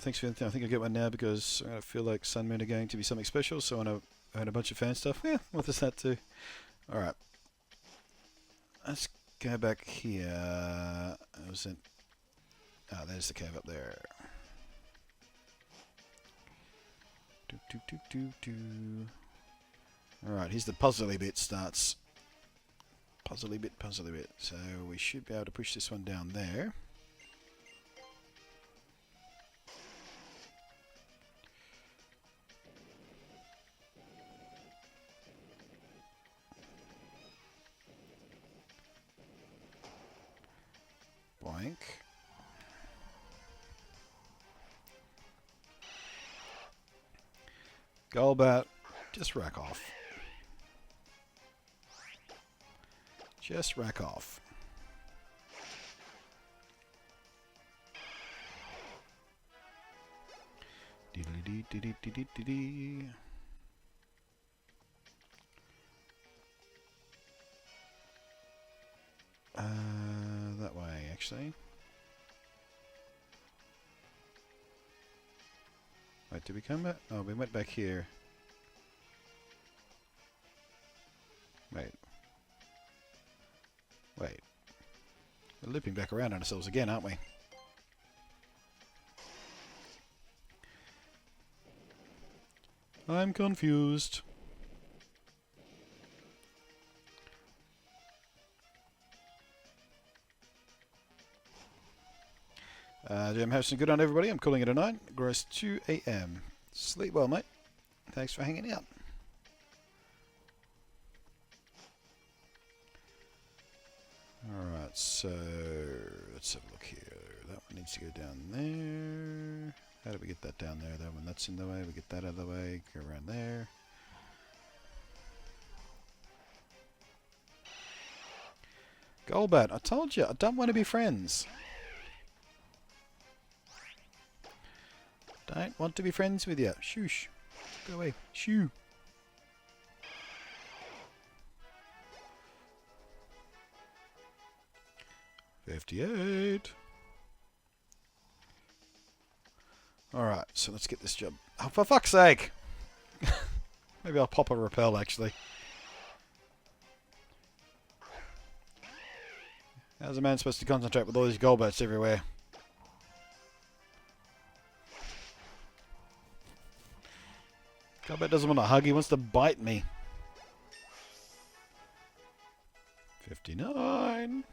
Thanks for the I think I'll get one now because I feel like Sun Moon are going to be something special, so I want to earn a bunch of fan stuff. Yeah, what does that do? Alright. Let's go back here. I was in... Ah, there's the cave up there. Alright, here's the puzzly bit starts. Puzzly bit. So we should be able to push this one down there. Boink. Golbat, just rack off. Just rack off. Dee-dee-dee-dee-dee-dee-dee-dee. That way, actually. Wait, did we come back? Oh, we went back here. Wait. We're looping back around on ourselves again, aren't we? I'm confused. Jam Harrison, good on everybody. I'm calling it a night. Gross 2 a.m. Sleep well, mate. Thanks for hanging out. Alright, so let's have a look here. That one needs to go down there. How do we get that down there? That one, that's in the way. We get that out of the way. Go around there. Golbat, I told you, I don't want to be friends. Don't want to be friends with you. Shoosh. Go away. Shoo. $58. Alright, so let's get this job. Oh, for fuck's sake! Maybe I'll pop a repel, actually. How's a man supposed to concentrate with all these Golbats everywhere? Golbat doesn't want to hug, he wants to bite me. 59.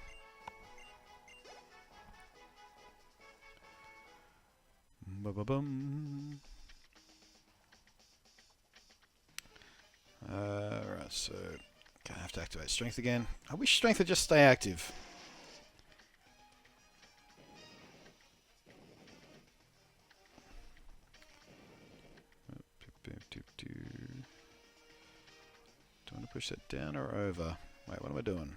Ba-ba-bum. Right, so gonna have to activate strength again. I wish strength would just stay active. Do I want to push that down or over? Wait, what am I doing?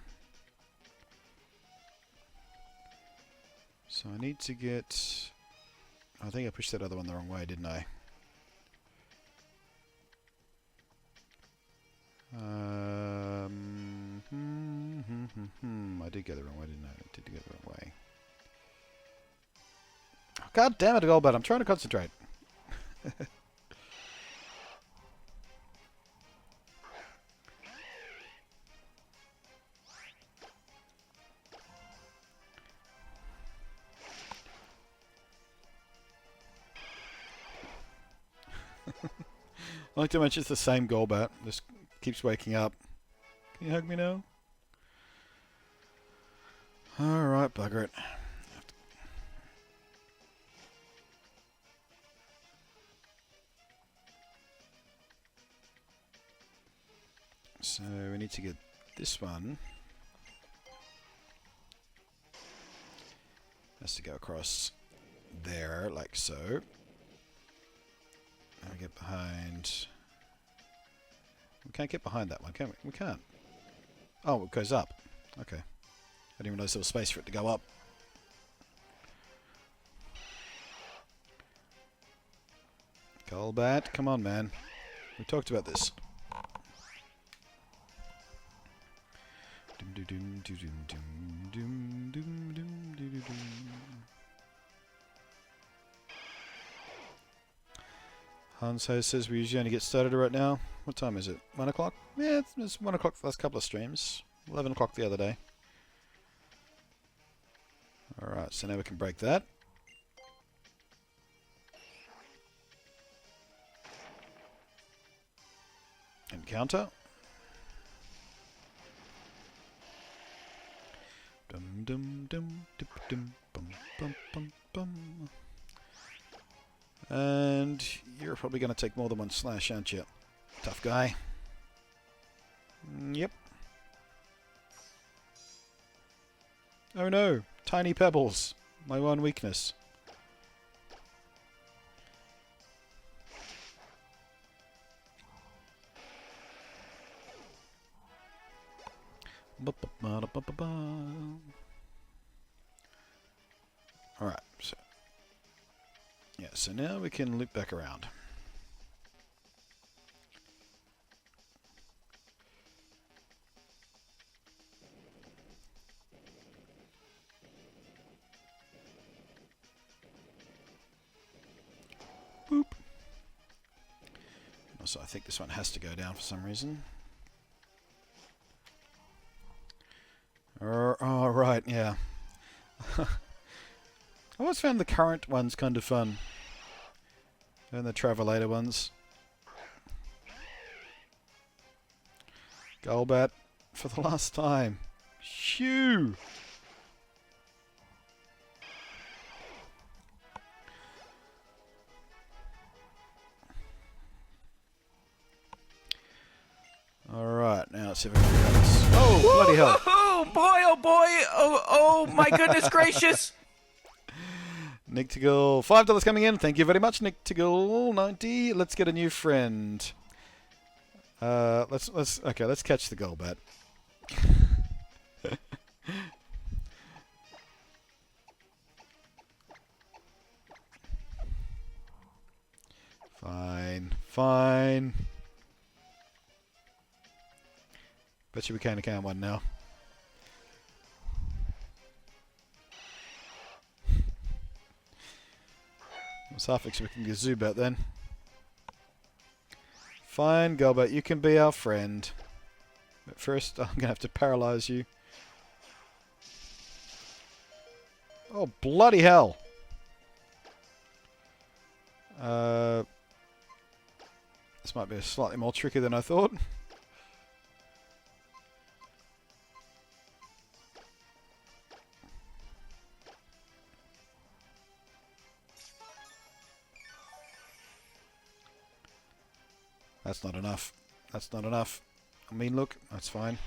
So I need to get... I think I pushed that other one the wrong way, didn't I? I did go the wrong way, didn't I? I did go the wrong way. Oh, God damn it, Golbat, I'm trying to concentrate. Not too much, it's the same Golbat. Just keeps waking up. Can you hug me now? Alright, bugger it. So we need to get this one. Has to go across there, like so. And we get behind... We can't get behind that one, can we? We can't. Oh, it goes up. Okay. I didn't even realize there was space for it to go up. Golbat, come on, man. We talked about this. Hanso says we usually only get started right now. What time is it? 1 o'clock? Yeah, it's 1 o'clock the last couple of streams. 11 o'clock the other day. Alright, so now we can break that. And counter. Dum dum dum dum dum bum bum bum bum. And you're probably going to take more than one slash, aren't you? Tough guy. Yep. Oh no, tiny pebbles. My one weakness. Alright, so yeah, so now we can loop back around. Boop. Also, I think this one has to go down for some reason. Oh, right, yeah. I always found the current ones kind of fun. And the Travelator ones. Golbat for the last time. Shoo! Alright, now let's see if I can figure out this. Oh, bloody hell. Oh boy, oh my goodness gracious. Nick Tiggle, $5 coming in. Thank you very much, Nick Tiggle. 90. Let's get a new friend. Let's catch the Golbat. Fine. Bet you we can one now. Let's half expecting a Zubat then. Fine, Golbat, you can be our friend. But first, I'm going to have to paralyze you. Oh, bloody hell. This might be slightly more tricky than I thought. That's not enough. That's not enough. I mean, look, that's fine.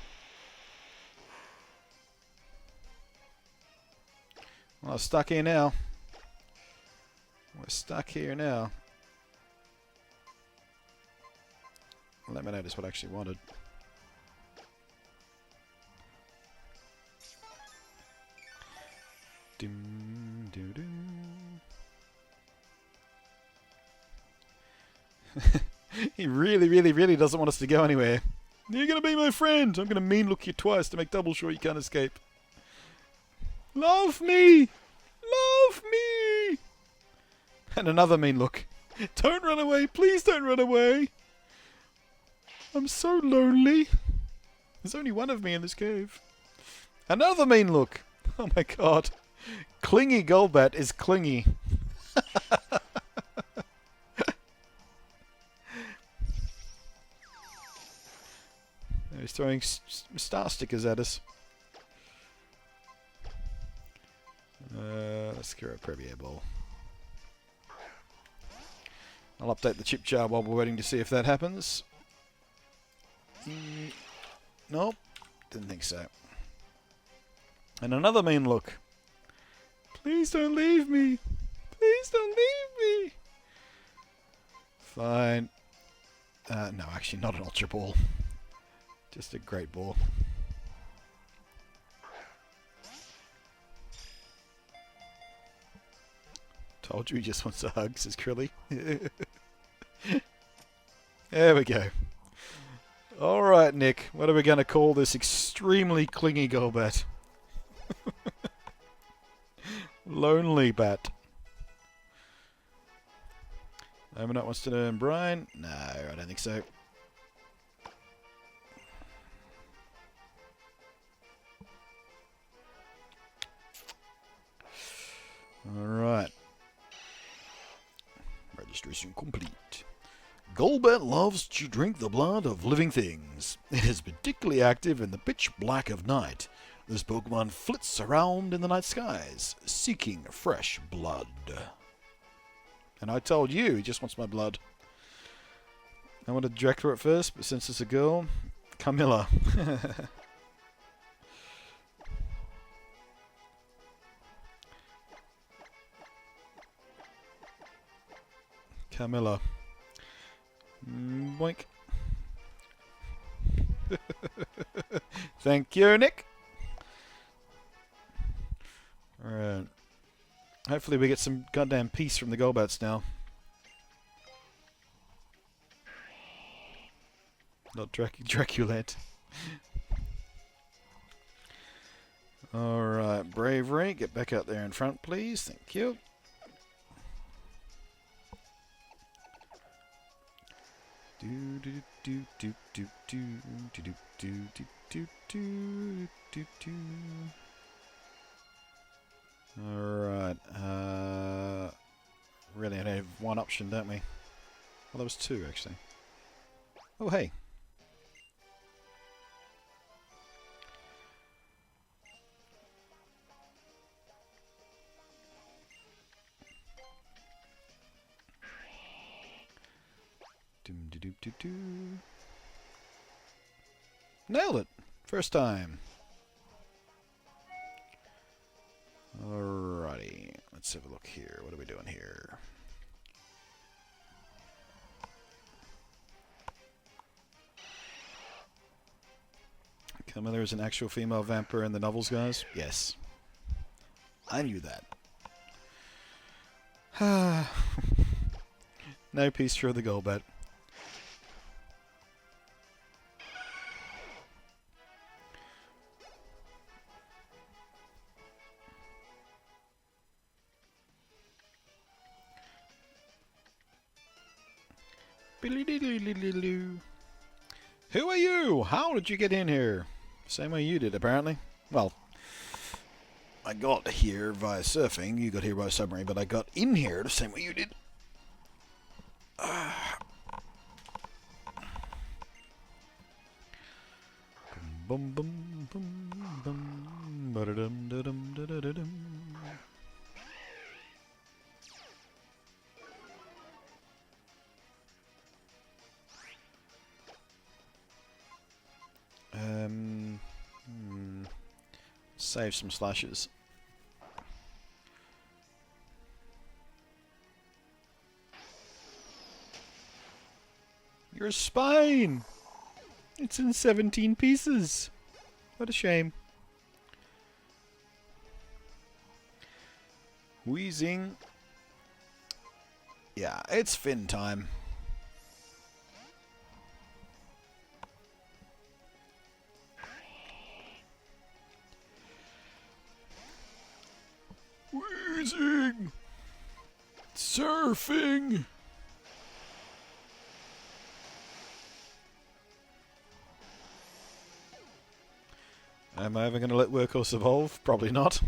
Well, I'm stuck here now. We're stuck here now. Let me notice what I actually wanted. Doom, doo, doo. He really doesn't want us to go anywhere. You're going to be my friend. I'm going to mean look you twice to make double sure you can't escape. Love me! Love me! And another mean look. Don't run away. Please don't run away. I'm so lonely. There's only one of me in this cave. Another mean look. Oh my god. Clingy Golbat is clingy. He's throwing star stickers at us. Let's get a Premier Ball. I'll update the chip jar while we're waiting to see if that happens. Nope, didn't think so. And another mean look. Please don't leave me. Please don't leave me. Fine. No, actually not an Ultra Ball. Just a Great Ball. Told you he just wants a hug, says Krilly. There we go. Alright, Nick. What are we going to call this extremely clingy Golbat? Lonely Bat. Omanite wants to learn Brian? No, I don't think so. Alright. Registration complete. Golbat loves to drink the blood of living things. It is particularly active in the pitch black of night. This Pokemon flits around in the night skies, seeking fresh blood. And I told you, he just wants my blood. I wanted to direct her at first, but since it's a girl, Camilla. Camilla. Boink. Thank you, Nick. Alright. Hopefully we get some goddamn peace from the Golbats now. Not Draculette. Alright, Bravery. Get back out there in front, please. Thank you. Do do do do do do do do do do do do do. Alright, really only have one option, don't we? Well, there was two, actually. Oh, hey. Doom doo doo doo doo. Nailed it! First time. Alrighty, let's have a look here. What are we doing here? Camilla is an actual female vampire in the novels, guys? Yes. I knew that. No peace for the Golbat. Who are you? How did you get in here? Same way you did, apparently. Well, I got here via surfing. You got here by submarine, but I got in here the same way you did. Bum bum bum bum ba-da-dum da-dum da-da-da-dum. Save some slashes. Your spine! It's in 17 pieces. What a shame. Wheezing. Yeah, it's fin time. Wheezing. Surfing. Am I ever going to let Workhorse evolve? Probably not.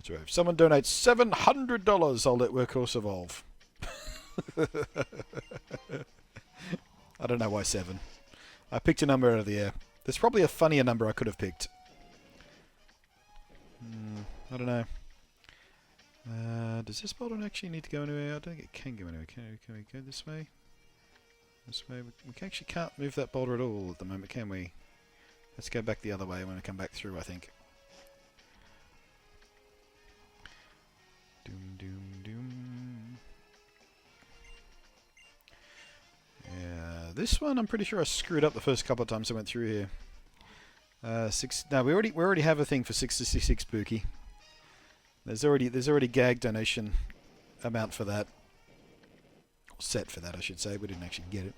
So if someone donates $700, I'll let Workhorse evolve. I don't know why 7. I picked a number out of the air. There's probably a funnier number I could have picked. I don't know. Does this button actually need to go anywhere? I don't think it can go anywhere. Can we go this way? This way? We actually can't move that boulder at all at the moment, can we? Let's go back the other way when we come back through, I think. Doom, doom, doom. Yeah, this one I'm pretty sure I screwed up the first couple of times I went through here. No, we already have a thing for 666 Spooky. There's already gag donation amount for that. Or set for that, I should say. We didn't actually get it.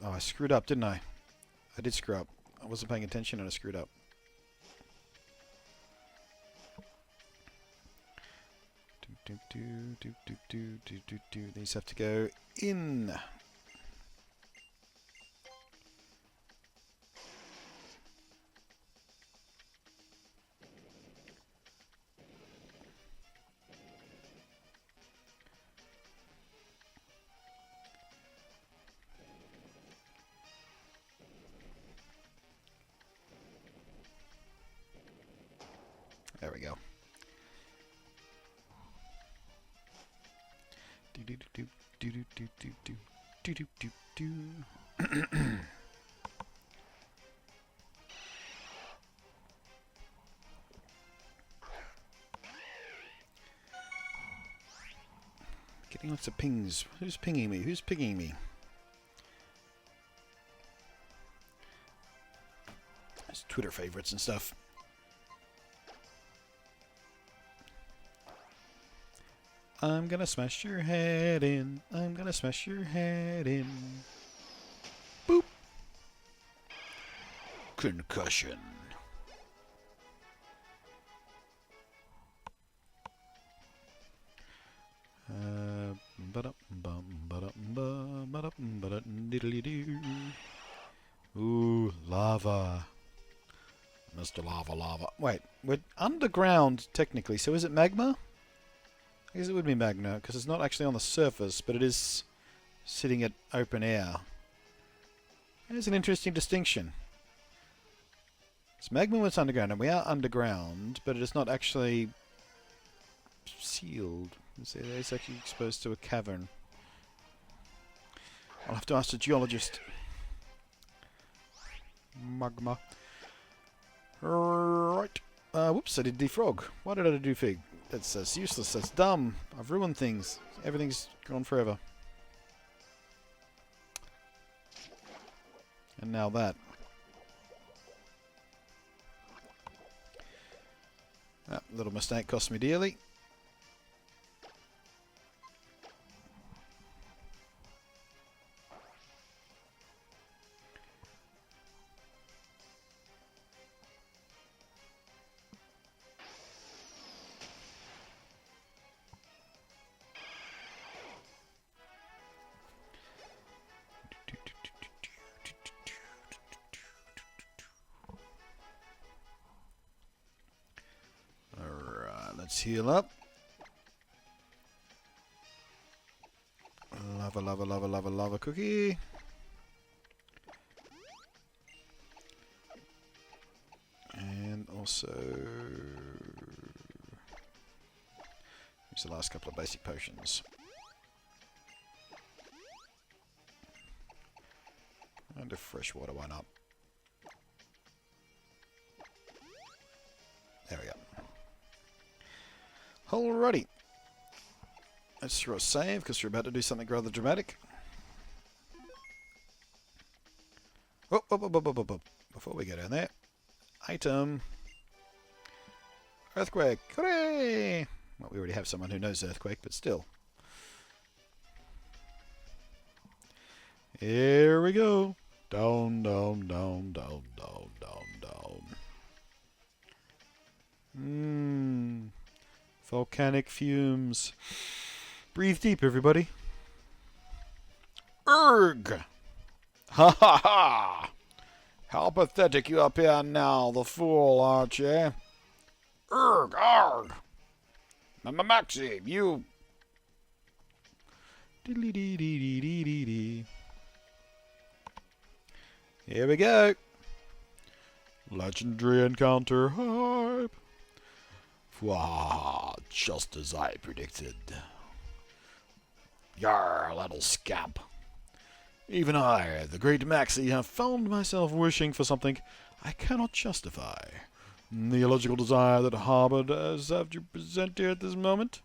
Oh, I screwed up, didn't I? I did screw up. I wasn't paying attention and I screwed up. These have to go in. There we go. Getting lots of pings. Who's pinging me? Who's pinging me? There's Twitter favorites and stuff. I'm gonna smash your head in. I'm gonna smash your head in. Boop. Concussion. Ooh, lava. Mr. Lava Lava. Wait, we're underground technically, so is it magma? I guess it would be magma, because it's not actually on the surface, but it is sitting at open air. There's an interesting distinction. It's magma when it's underground, and we are underground, but it is not actually sealed. It's actually exposed to a cavern. I'll have to ask the geologist. Magma. Right. Whoops, I did defrog. Why did I do fig? That's useless. That's dumb. I've ruined things. Everything's gone forever. And now that. That little mistake cost me dearly. Let's heal up. Lava, lava, lava, lava, lava cookie. And also... Here's the last couple of basic potions. And a fresh water one up. There we go. Alrighty. Let's throw a save, because we're about to do something rather dramatic. Oh, before we go down there. Item. Earthquake. Hooray! Well, we already have someone who knows Earthquake, but still. Here we go. Down, down, down, down, down, down, down. Volcanic fumes. Breathe deep, everybody. Urgh! Ha ha ha! How pathetic you appear now, the fool, aren't you? Urgh! Argh! Maxi, you... Here we go. Legendary encounter hype. Wow, just as I predicted. Yar, little scamp. Even I, the great Maxi, have found myself wishing for something I cannot justify. The illogical desire that harbored as have you present here at this moment.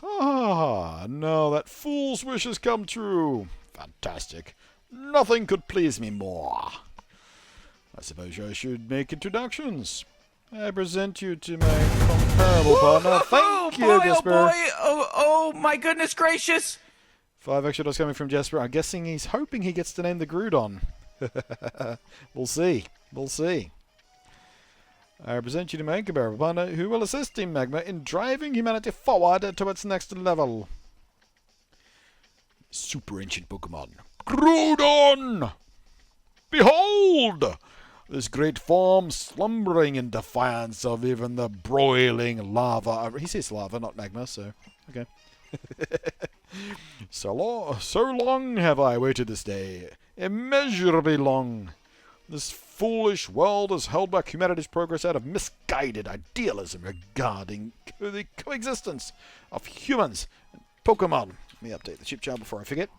Ah, no, that fool's wish has come true. Fantastic. Nothing could please me more. I suppose I should make introductions. I present you to my comparable partner. Thank you, boy, Jesper. Oh boy! Oh my goodness gracious! 5 extra dollars coming from Jesper. I'm guessing he's hoping he gets to name the Groudon. We'll see. We'll see. I present you to my comparable partner who will assist Team Magma in driving humanity forward to its next level. Super ancient Pokemon. Groudon! Behold! This great form slumbering in defiance of even the broiling lava. He says lava, not magma, so okay. So long have I waited this day. Immeasurably long. This foolish world has held back humanity's progress out of misguided idealism regarding the coexistence of humans and Pokemon. Let me update the chip chart before I forget.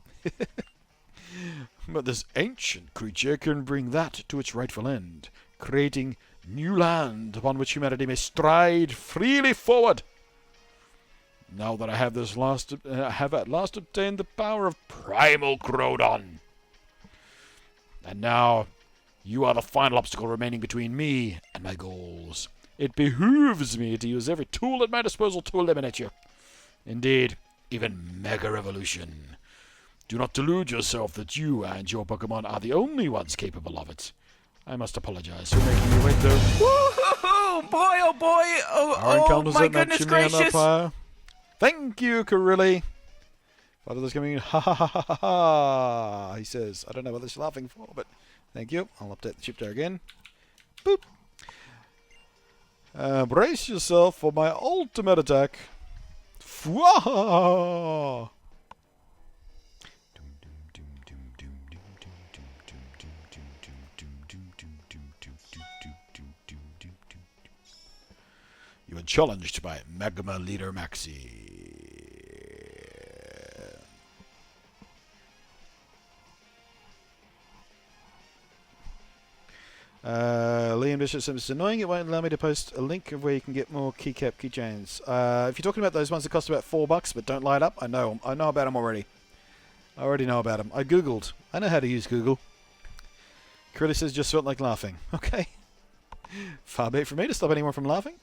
But this ancient creature can bring that to its rightful end, creating new land upon which humanity may stride freely forward. Now that I have at last obtained the power of Primal Groudon. And now, you are the final obstacle remaining between me and my goals. It behooves me to use every tool at my disposal to eliminate you. Indeed, even Mega Revolution. Do not delude yourself that you and your Pokemon are the only ones capable of it. I must apologize for making you wait, though. Woohoo! Boy, oh boy! Our encounters My at goodness Chimney and gracious! Empire. Thank you, Carilli. Father, there's coming in. Ha ha ha ha ha ha. He says, I don't know what this is laughing for, but thank you. I'll update the chip there again. Boop. Brace yourself for my ultimate attack. Fwah! You are challenged by Magma Leader Maxi. Liam Bishop says it's annoying. It won't allow me to post a link of where you can get more keychains. If you're talking about those ones that cost about $4 but don't light up, I know about them already. I already know about them. I googled. I know how to use Google. Curly says just felt like laughing. Okay. Far be it from me to stop anyone from laughing.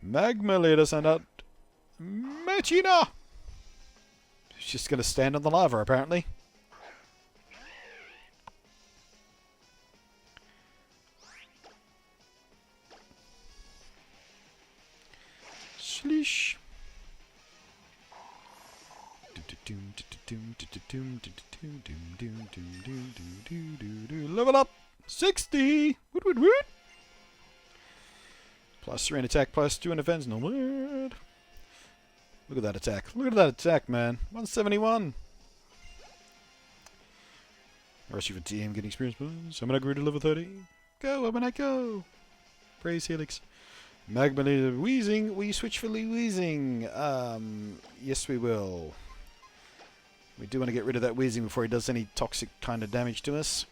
Magma Leader sent out Machina. She's just going to stand on the lava, apparently. Sleesh. Level up 60. Woot woot woot. +3 in attack, +2 in defense. No word. Look at that attack. Look at that attack, man. 171. Rest of your team getting experience points. Summon grew to level 30. Go, Open go. Praise Helix. Magma Leader Wheezing. We switch for Wheezing. Yes, we will. We do want to get rid of that Wheezing before he does any toxic kind of damage to us.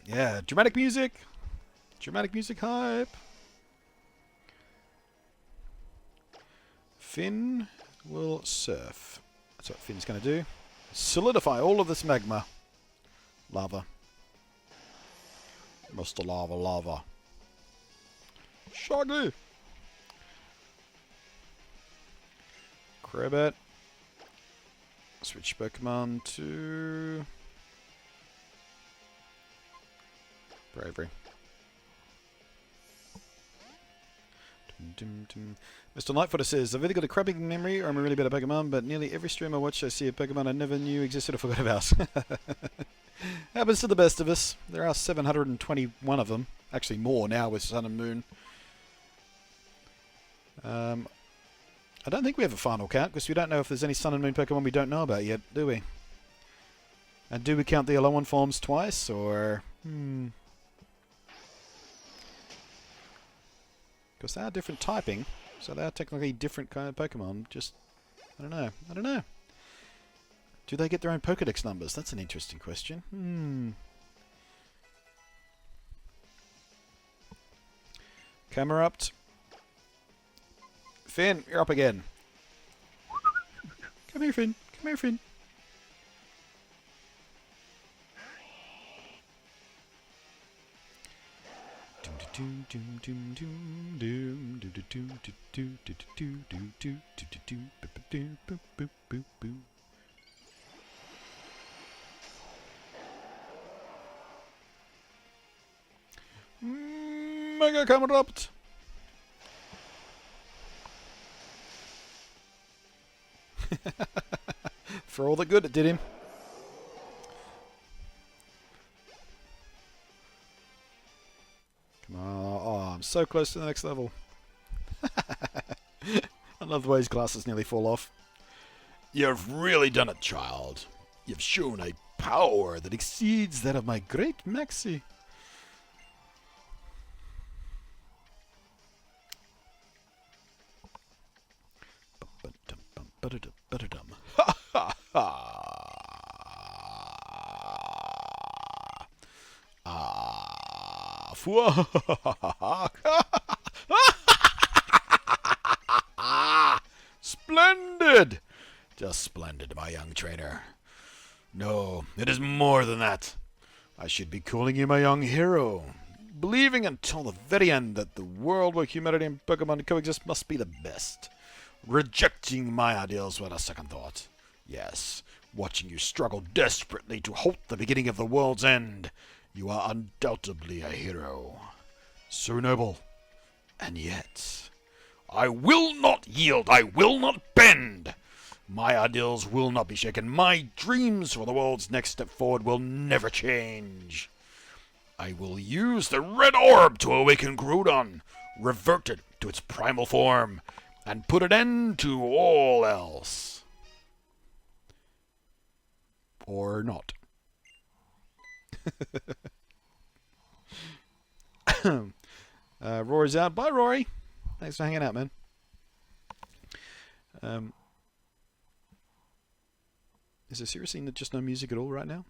Yeah, dramatic music. Dramatic music hype. Finn will surf. That's what Finn's going to do. Solidify all of this magma. Lava. Mr. Lava Lava. Shaggy. Crabbat. Switch Pokemon to Bravery. Mr. Lightfooter says, I've either got a crappy memory or I'm really bad at Pokemon, but nearly every stream I watch I see a Pokemon I never knew existed or forgot about. Happens to the best of us. There are 721 of them. Actually more now with Sun and Moon. I don't think we have a final count because we don't know if there's any Sun and Moon Pokemon we don't know about yet, do we? And do we count the Alolan forms twice, or... Because they are different typing, so they are technically different kind of Pokemon. Just, I don't know. I don't know. Do they get their own Pokedex numbers? That's an interesting question. Camera up. Finn, you're up again. Come here, Finn. Come here, Finn. Mega Camerupt. For all the good it did him. Come on. Oh, I'm so close to the next level. I love the way his glasses nearly fall off. You've really done it, child. You've shown a power that exceeds that of my great Maxie. Ha ha ha! Splendid! Just splendid, my young trainer. No, it is more than that. I should be calling you my young hero. Believing until the very end that the world where humanity and Pokemon coexist must be the best. Rejecting my ideals without a second thought. Yes, watching you struggle desperately to halt the beginning of the world's end. You are undoubtedly a hero. So noble. And yet, I will not yield. I will not bend. My ideals will not be shaken. My dreams for the world's next step forward will never change. I will use the red orb to awaken Groudon, revert it to its primal form, and put an end to all else. Or not. Rory's out. Bye, Rory. Thanks for hanging out, man. Is there seriously just no music at all right now?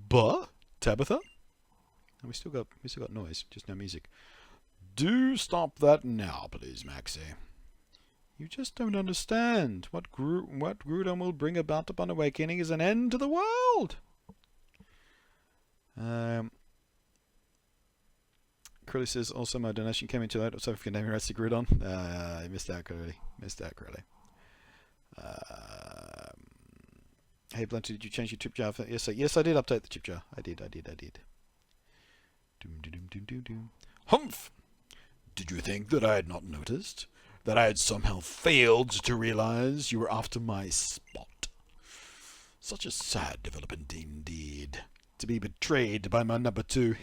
But Tabitha? And we still got noise, just no music. Do stop that now, please, Maxie. You just don't understand. What Groudon will bring about upon awakening is an end to the world. Curly says, also my donation came in too late. Sorry for naming rights to Groudon. I missed out, Curly. Missed out, Curly. Hey, Blunty, did you change your tip jar? Yes, I did update the tip jar. I did. Humph! Did you think that I had not noticed? That I had somehow failed to realize you were after my spot? Such a sad development indeed. To be betrayed by my number two.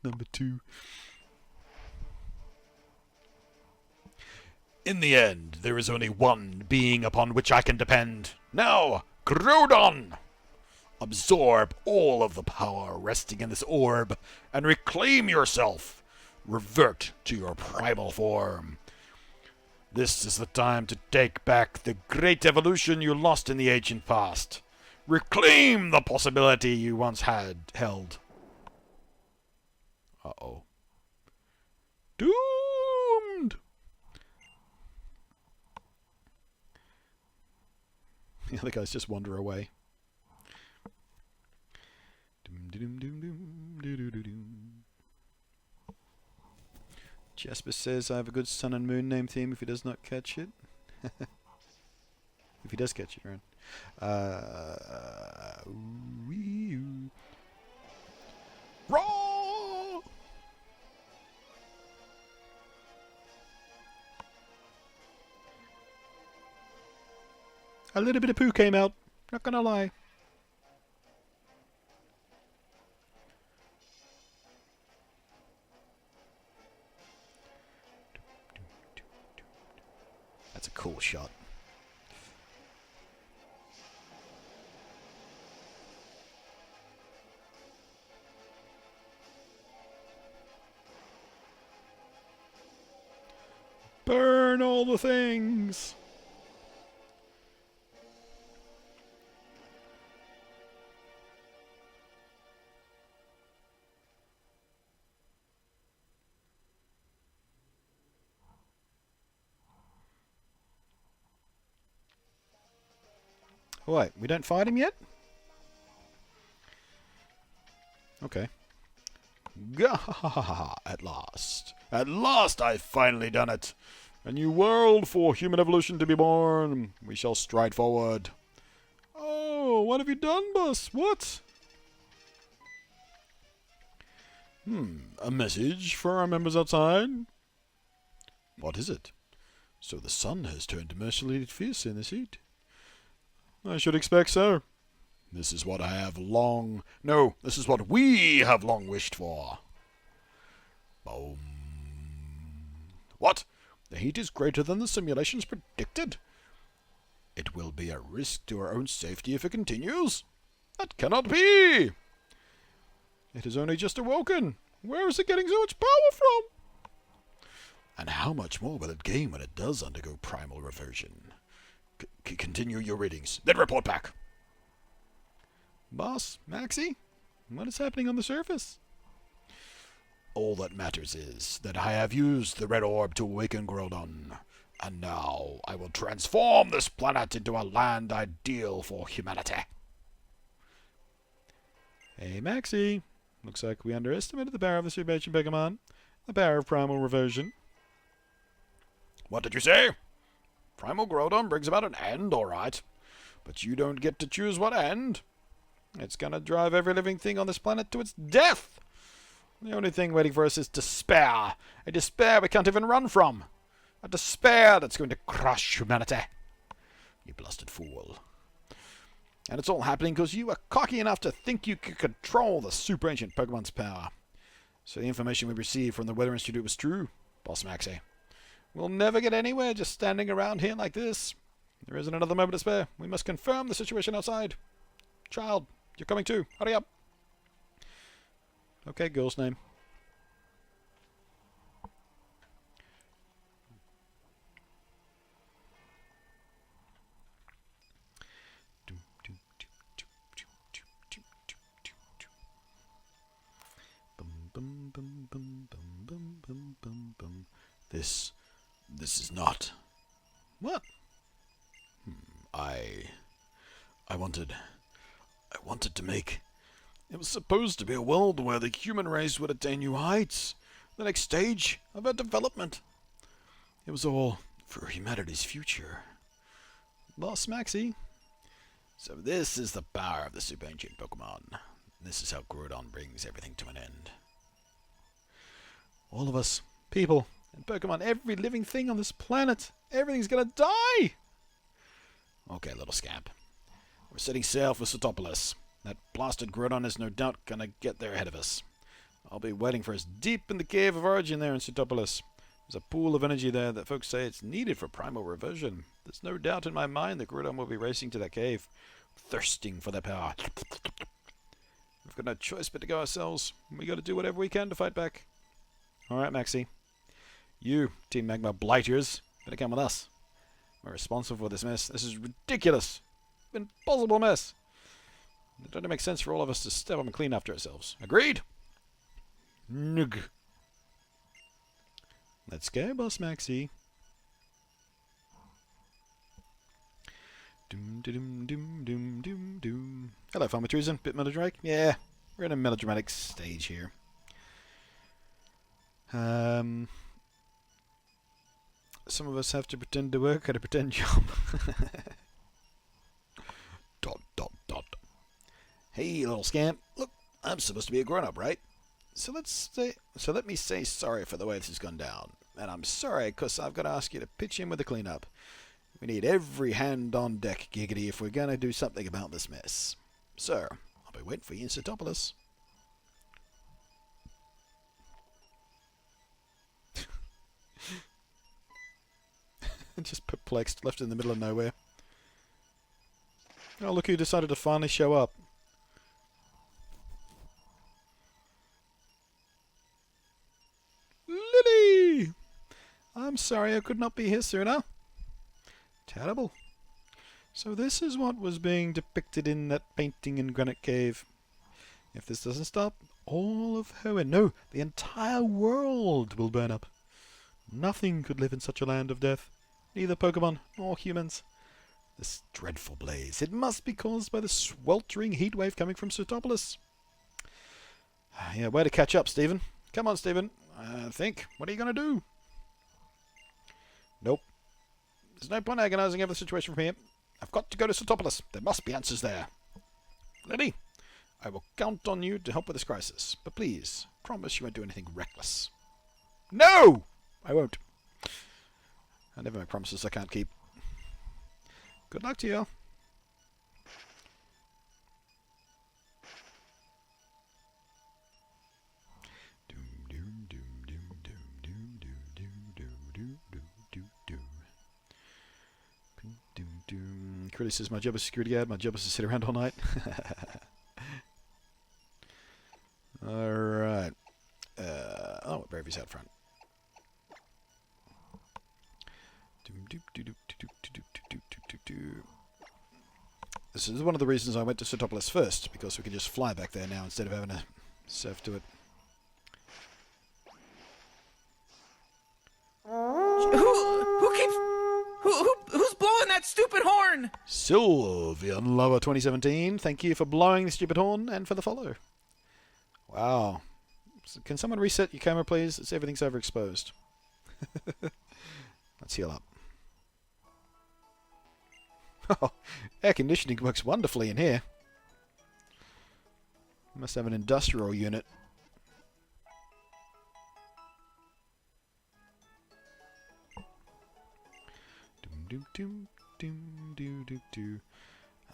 Number two. In the end, there is only one being upon which I can depend. Now, Groudon! Absorb all of the power resting in this orb, and reclaim yourself. Revert to your primal form. This is the time to take back the great evolution you lost in the ancient past. Reclaim the possibility you once held. Uh-oh. Doomed! The other guys just wander away. Jasper says I have a good Sun and Moon name theme if he does not catch it. If he does catch it, right? Raw! A little bit of poo came out. Not gonna lie. That's a cool shot. Burn all the things! Wait, we don't fight him yet? Okay. Gah! At last. At last I've finally done it. A new world for human evolution to be born. We shall stride forward. Oh, what have you done, boss? What? A message for our members outside? What is it? So the sun has turned mercilessly fierce in this heat. I should expect so. This is what I have long... No, this is what we have long wished for. Boom. What? The heat is greater than the simulations predicted? It will be a risk to our own safety if it continues? That cannot be! It has only just awoken. Where is it getting so much power from? And how much more will it gain when it does undergo primal reversion? Continue your readings, then report back. Boss, Maxie, what is happening on the surface? All that matters is that I have used the red orb to awaken Groudon, and now I will transform this planet into a land ideal for humanity. Hey, Maxie. Looks like we underestimated the power of the super ancient Pokemon. The power of primal reversion. What did you say? Primal Groudon brings about an end, alright. But you don't get to choose what end. It's gonna drive every living thing on this planet to its death. The only thing waiting for us is despair. A despair we can't even run from. A despair that's going to crush humanity. You blasted fool. And it's all happening because you were cocky enough to think you could control the super ancient Pokemon's power. So the information we received from the Weather Institute was true, Boss Maxie. We'll never get anywhere just standing around here like this. There isn't another moment to spare. We must confirm the situation outside. Child, you're coming too. Hurry up. Okay, girl's name. This is not. What? I wanted to make. It was supposed to be a world where the human race would attain new heights, the next stage of our development. It was all for humanity's future. Boss Maxie. So this is the power of the super ancient Pokemon. This is how Groudon brings everything to an end. All of us, people, and Pokemon, every living thing on this planet, everything's gonna die! Okay, little scamp. We're setting sail for Sotopolis. That blasted Groudon is no doubt gonna get there ahead of us. I'll be waiting for us deep in the Cave of Origin there in Sotopolis. There's a pool of energy there that folks say it's needed for primal reversion. There's no doubt in my mind that Groudon will be racing to that cave, thirsting for that power. We've got no choice but to go ourselves. We gotta do whatever we can to fight back. Alright, Maxie. You, Team Magma Blighters, better come with us. We're responsible for this mess. This is ridiculous. Impossible mess. It doesn't make sense for all of us to step up and clean after ourselves. Agreed? Nug. Let's go, Boss Maxie. Doom, doom, doom, doom, doom, doom. Hello, Farmer Treason. Bit melodramatic? Yeah, we're in a melodramatic stage here. Some of us have to pretend to work at a pretend job. Dot, dot, dot. Hey, little scamp. Look, I'm supposed to be a grown-up, right? So let me say sorry for the way this has gone down. And I'm sorry because I've got to ask you to pitch in with the cleanup. We need every hand on deck, Giggity, if we're going to do something about this mess. Sir, I'll be waiting for you in Setopolis. Just perplexed, left in the middle of nowhere. Oh, look who decided to finally show up. Lilly! I'm sorry I could not be here sooner. Terrible. So this is what was being depicted in that painting in Granite Cave. If this doesn't stop, all of Hoenn, no, the entire world will burn up. Nothing could live in such a land of death. Neither Pokémon nor humans. This dreadful blaze, it must be caused by the sweltering heat wave coming from Setopolis. Yeah, way to catch up, Stephen. Come on, Stephen. Think. What are you going to do? Nope. There's no point agonizing over the situation from here. I've got to go to Setopolis. There must be answers there. Lilly, I will count on you to help with this crisis. But please, promise you won't do anything reckless. No! I won't. I never make promises I can't keep. Good luck to you. Critty says, my job is security guard, my job is to sit around all night. Alright. Oh, Bravy's out front. This is one of the reasons I went to Setopolis first, because we can just fly back there now instead of having to surf to it. Who's blowing that stupid horn? Sylvian Lover 2017, thank you for blowing the stupid horn and for the follow. Wow. Can someone reset your camera, please? It's everything's overexposed. Let's heal up. Oh, air conditioning works wonderfully in here. Must have an industrial unit.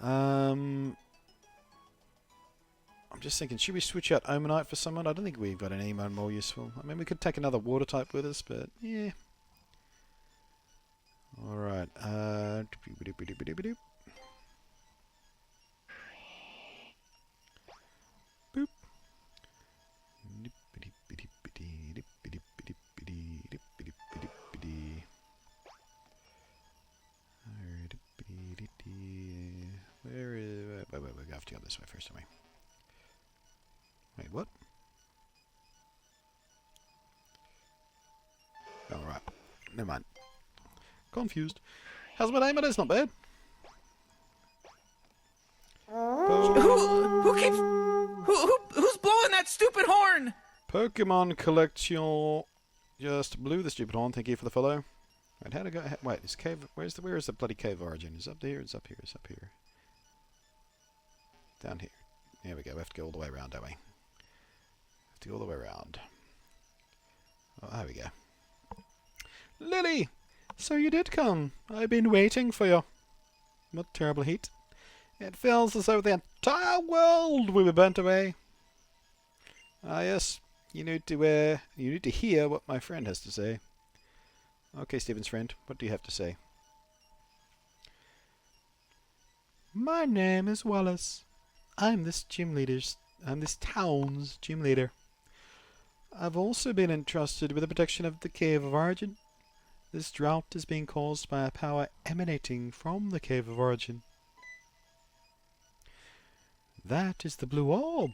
I'm just thinking, should we switch out Omanite for someone? I don't think we've got anyone more useful. I mean, we could take another water type with us, but yeah. Alright, boop. Where is... Wait, we have to go this way first, don't we? Wait, what? Alright, never mind. Confused. How's my name? It is not bad. Who's blowing that stupid horn? Pokemon Collection just blew the stupid horn. Thank you for the follow. Wait, how to go? Wait, is cave? Where is the bloody cave origin? Is it up there? It's up here. It's up here. Down here. There we go. We have to go all the way around, don't we? Have to go all the way around. Oh, there we go. Lilly! So you did come. I've been waiting for you. What terrible heat. It feels as though the entire world will be burnt away. Ah, yes. You need to hear what my friend has to say. Okay, Stephen's friend. What do you have to say? My name is Wallace. I'm this town's gym leader. I've also been entrusted with the protection of the Cave of Origin. This drought is being caused by a power emanating from the Cave of Origin. That is the blue orb.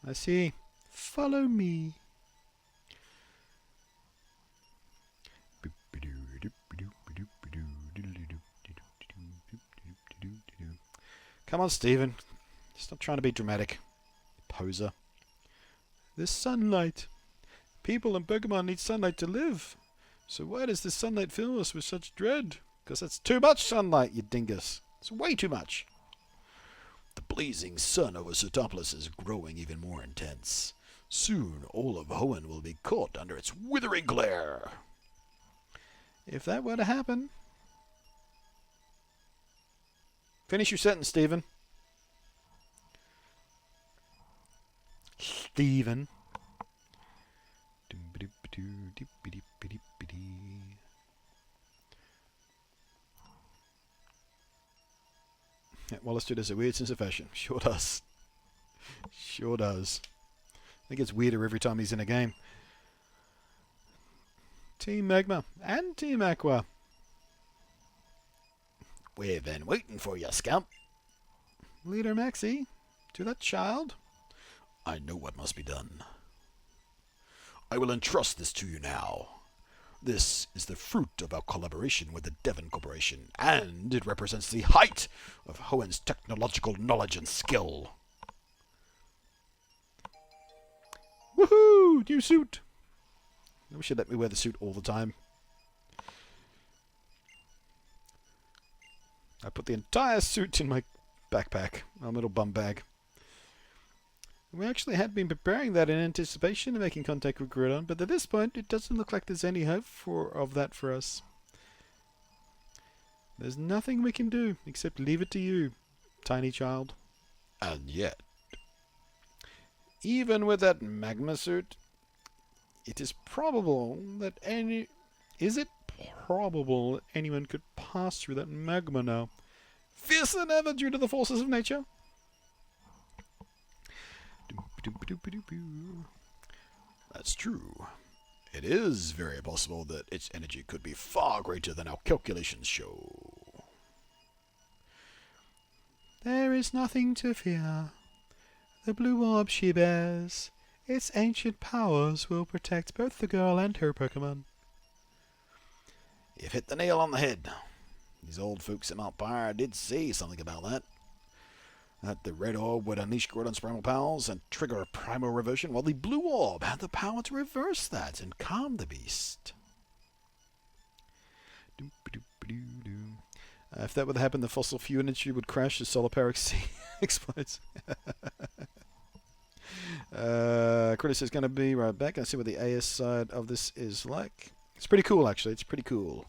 I see. Follow me. Come on, Stephen. Stop trying to be dramatic. Poser. This sunlight. People and Pokemon need sunlight to live. So why does this sunlight fill us with such dread? Because it's too much sunlight, you dingus. It's way too much. The blazing sun over Setopolis is growing even more intense. Soon all of Hoenn will be caught under its withering glare. If that were to happen, Finish your sentence, Stephen. Stephen. Yeah, Wallace does a weird sense of fashion. Sure does. Sure does. I think it's weirder every time he's in a game. Team Magma and Team Aqua. We've been waiting for you, Scamp. Leader Maxie, to that child. I know what must be done. I will entrust this to you now. This is the fruit of our collaboration with the Devon Corporation, and it represents the height of Hoen's technological knowledge and skill. Woohoo! New suit! I wish you'd let me wear the suit all the time. I put the entire suit in my backpack, my little bum bag. We actually had been preparing that in anticipation of making contact with Groudon, but at this point, it doesn't look like there's any hope of that for us. There's nothing we can do except leave it to you, tiny child. And yet, even with that magma suit, it is probable that anyone could pass through that magma now? Fiercer than ever due to the forces of nature? That's true. It is very possible that its energy could be far greater than our calculations show. There is nothing to fear. The blue orb she bears, its ancient powers will protect both the girl and her Pokémon. You've hit the nail on the head. These old folks at Mount Pyre did say something about that. That the red orb would unleash Groudon's primal powers and trigger a primal reversion, while the blue orb had the power to reverse that and calm the beast. If that would happen, the fossil fuel industry would crash as solar power explodes. Critter is going to be right back. Let's see what the AS side of this is like. It's pretty cool, actually. It's pretty cool.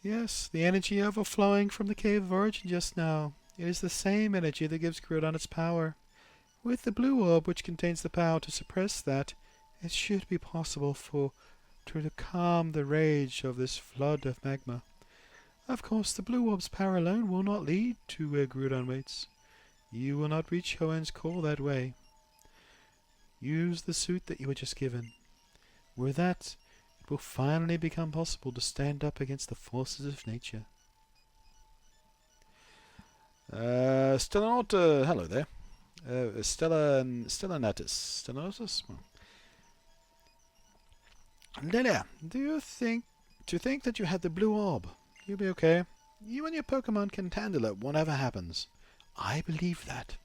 Yes, the energy overflowing from the Cave of Origin just now. It is the same energy that gives Groudon its power. With the blue orb, which contains the power to suppress that, it should be possible to calm the rage of this flood of magma. Of course, the blue orb's power alone will not lead to where Groudon waits. You will not reach Hoen's core that way. Use the suit that you were just given. With that, it will finally become possible to stand up against the forces of nature. Hello there. Stellanatus. Lilly, do you think that you had the blue orb? You'll be okay. You and your Pokemon can handle it whatever happens. I believe that.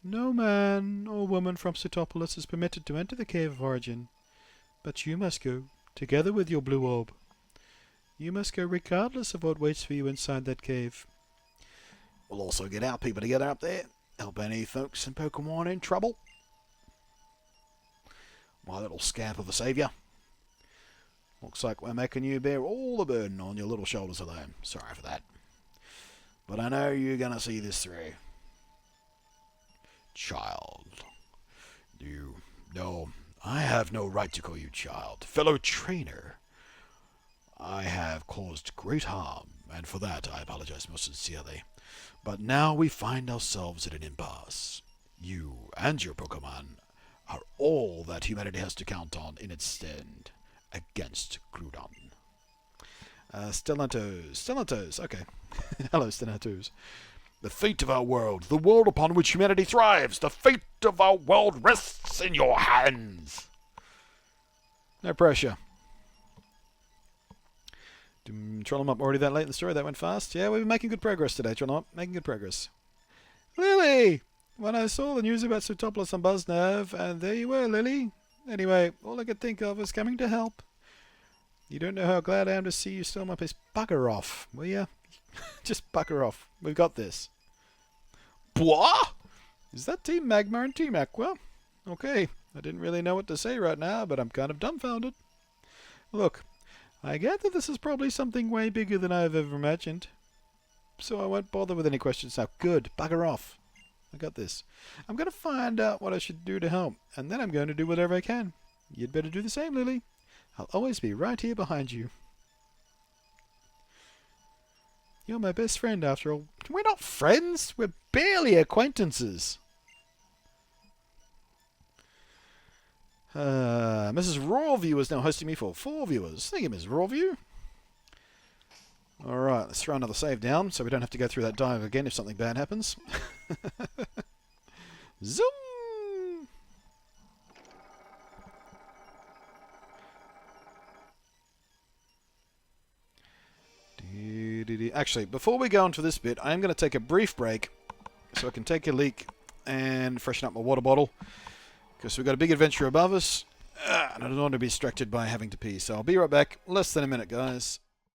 No man or woman from Cytopolis is permitted to enter the Cave of Origin. But you must go, together with your blue orb. You must go regardless of what waits for you inside that cave. We'll also get our people together up there, help any folks in Pokemon in trouble. My little scamp of a saviour. Looks like we're making you bear all the burden on your little shoulders alone. Sorry for that. But I know you're going to see this through. Child. No, I have no right to call you child. Fellow trainer. I have caused great harm, and for that I apologize most sincerely. But now we find ourselves at an impasse. You and your Pokemon are all that humanity has to count on in its stand against Groudon. Stellantos, okay. Hello, Stellantos. The fate of our world, the world upon which humanity thrives, the fate of our world rests in your hands. No pressure. Troll 'em up already that late in the story? That went fast? Yeah, we've been making good progress today, Troll 'em up. Making good progress. Lilly! When I saw the news about Cytopolis on Buzznerve, and there you were, Lilly. Anyway, all I could think of was coming to help. You don't know how glad I am to see you still in my place. Bugger off, will ya? Just bugger off. We've got this. Bwah? Is that Team Magma and Team Aqua? Okay, I didn't really know what to say right now, but I'm kind of dumbfounded. Look, I get that this is probably something way bigger than I've ever imagined, so I won't bother with any questions now. Good. Bugger off. I got this. I'm going to find out what I should do to help, and then I'm going to do whatever I can. You'd better do the same, Lily. I'll always be right here behind you. You're my best friend, after all. We're not friends. We're barely acquaintances. Mrs. Rawview is now hosting me for 4 viewers. Thank you, Mrs. Rawview. Alright, let's throw another save down so we don't have to go through that dive again if something bad happens. Zoom! Actually, before we go into this bit, I'm going to take a brief break so I can take a leak and freshen up my water bottle, because we've got a big adventure above us, and I don't want to be distracted by having to pee. So I'll be right back. Less than a minute, guys.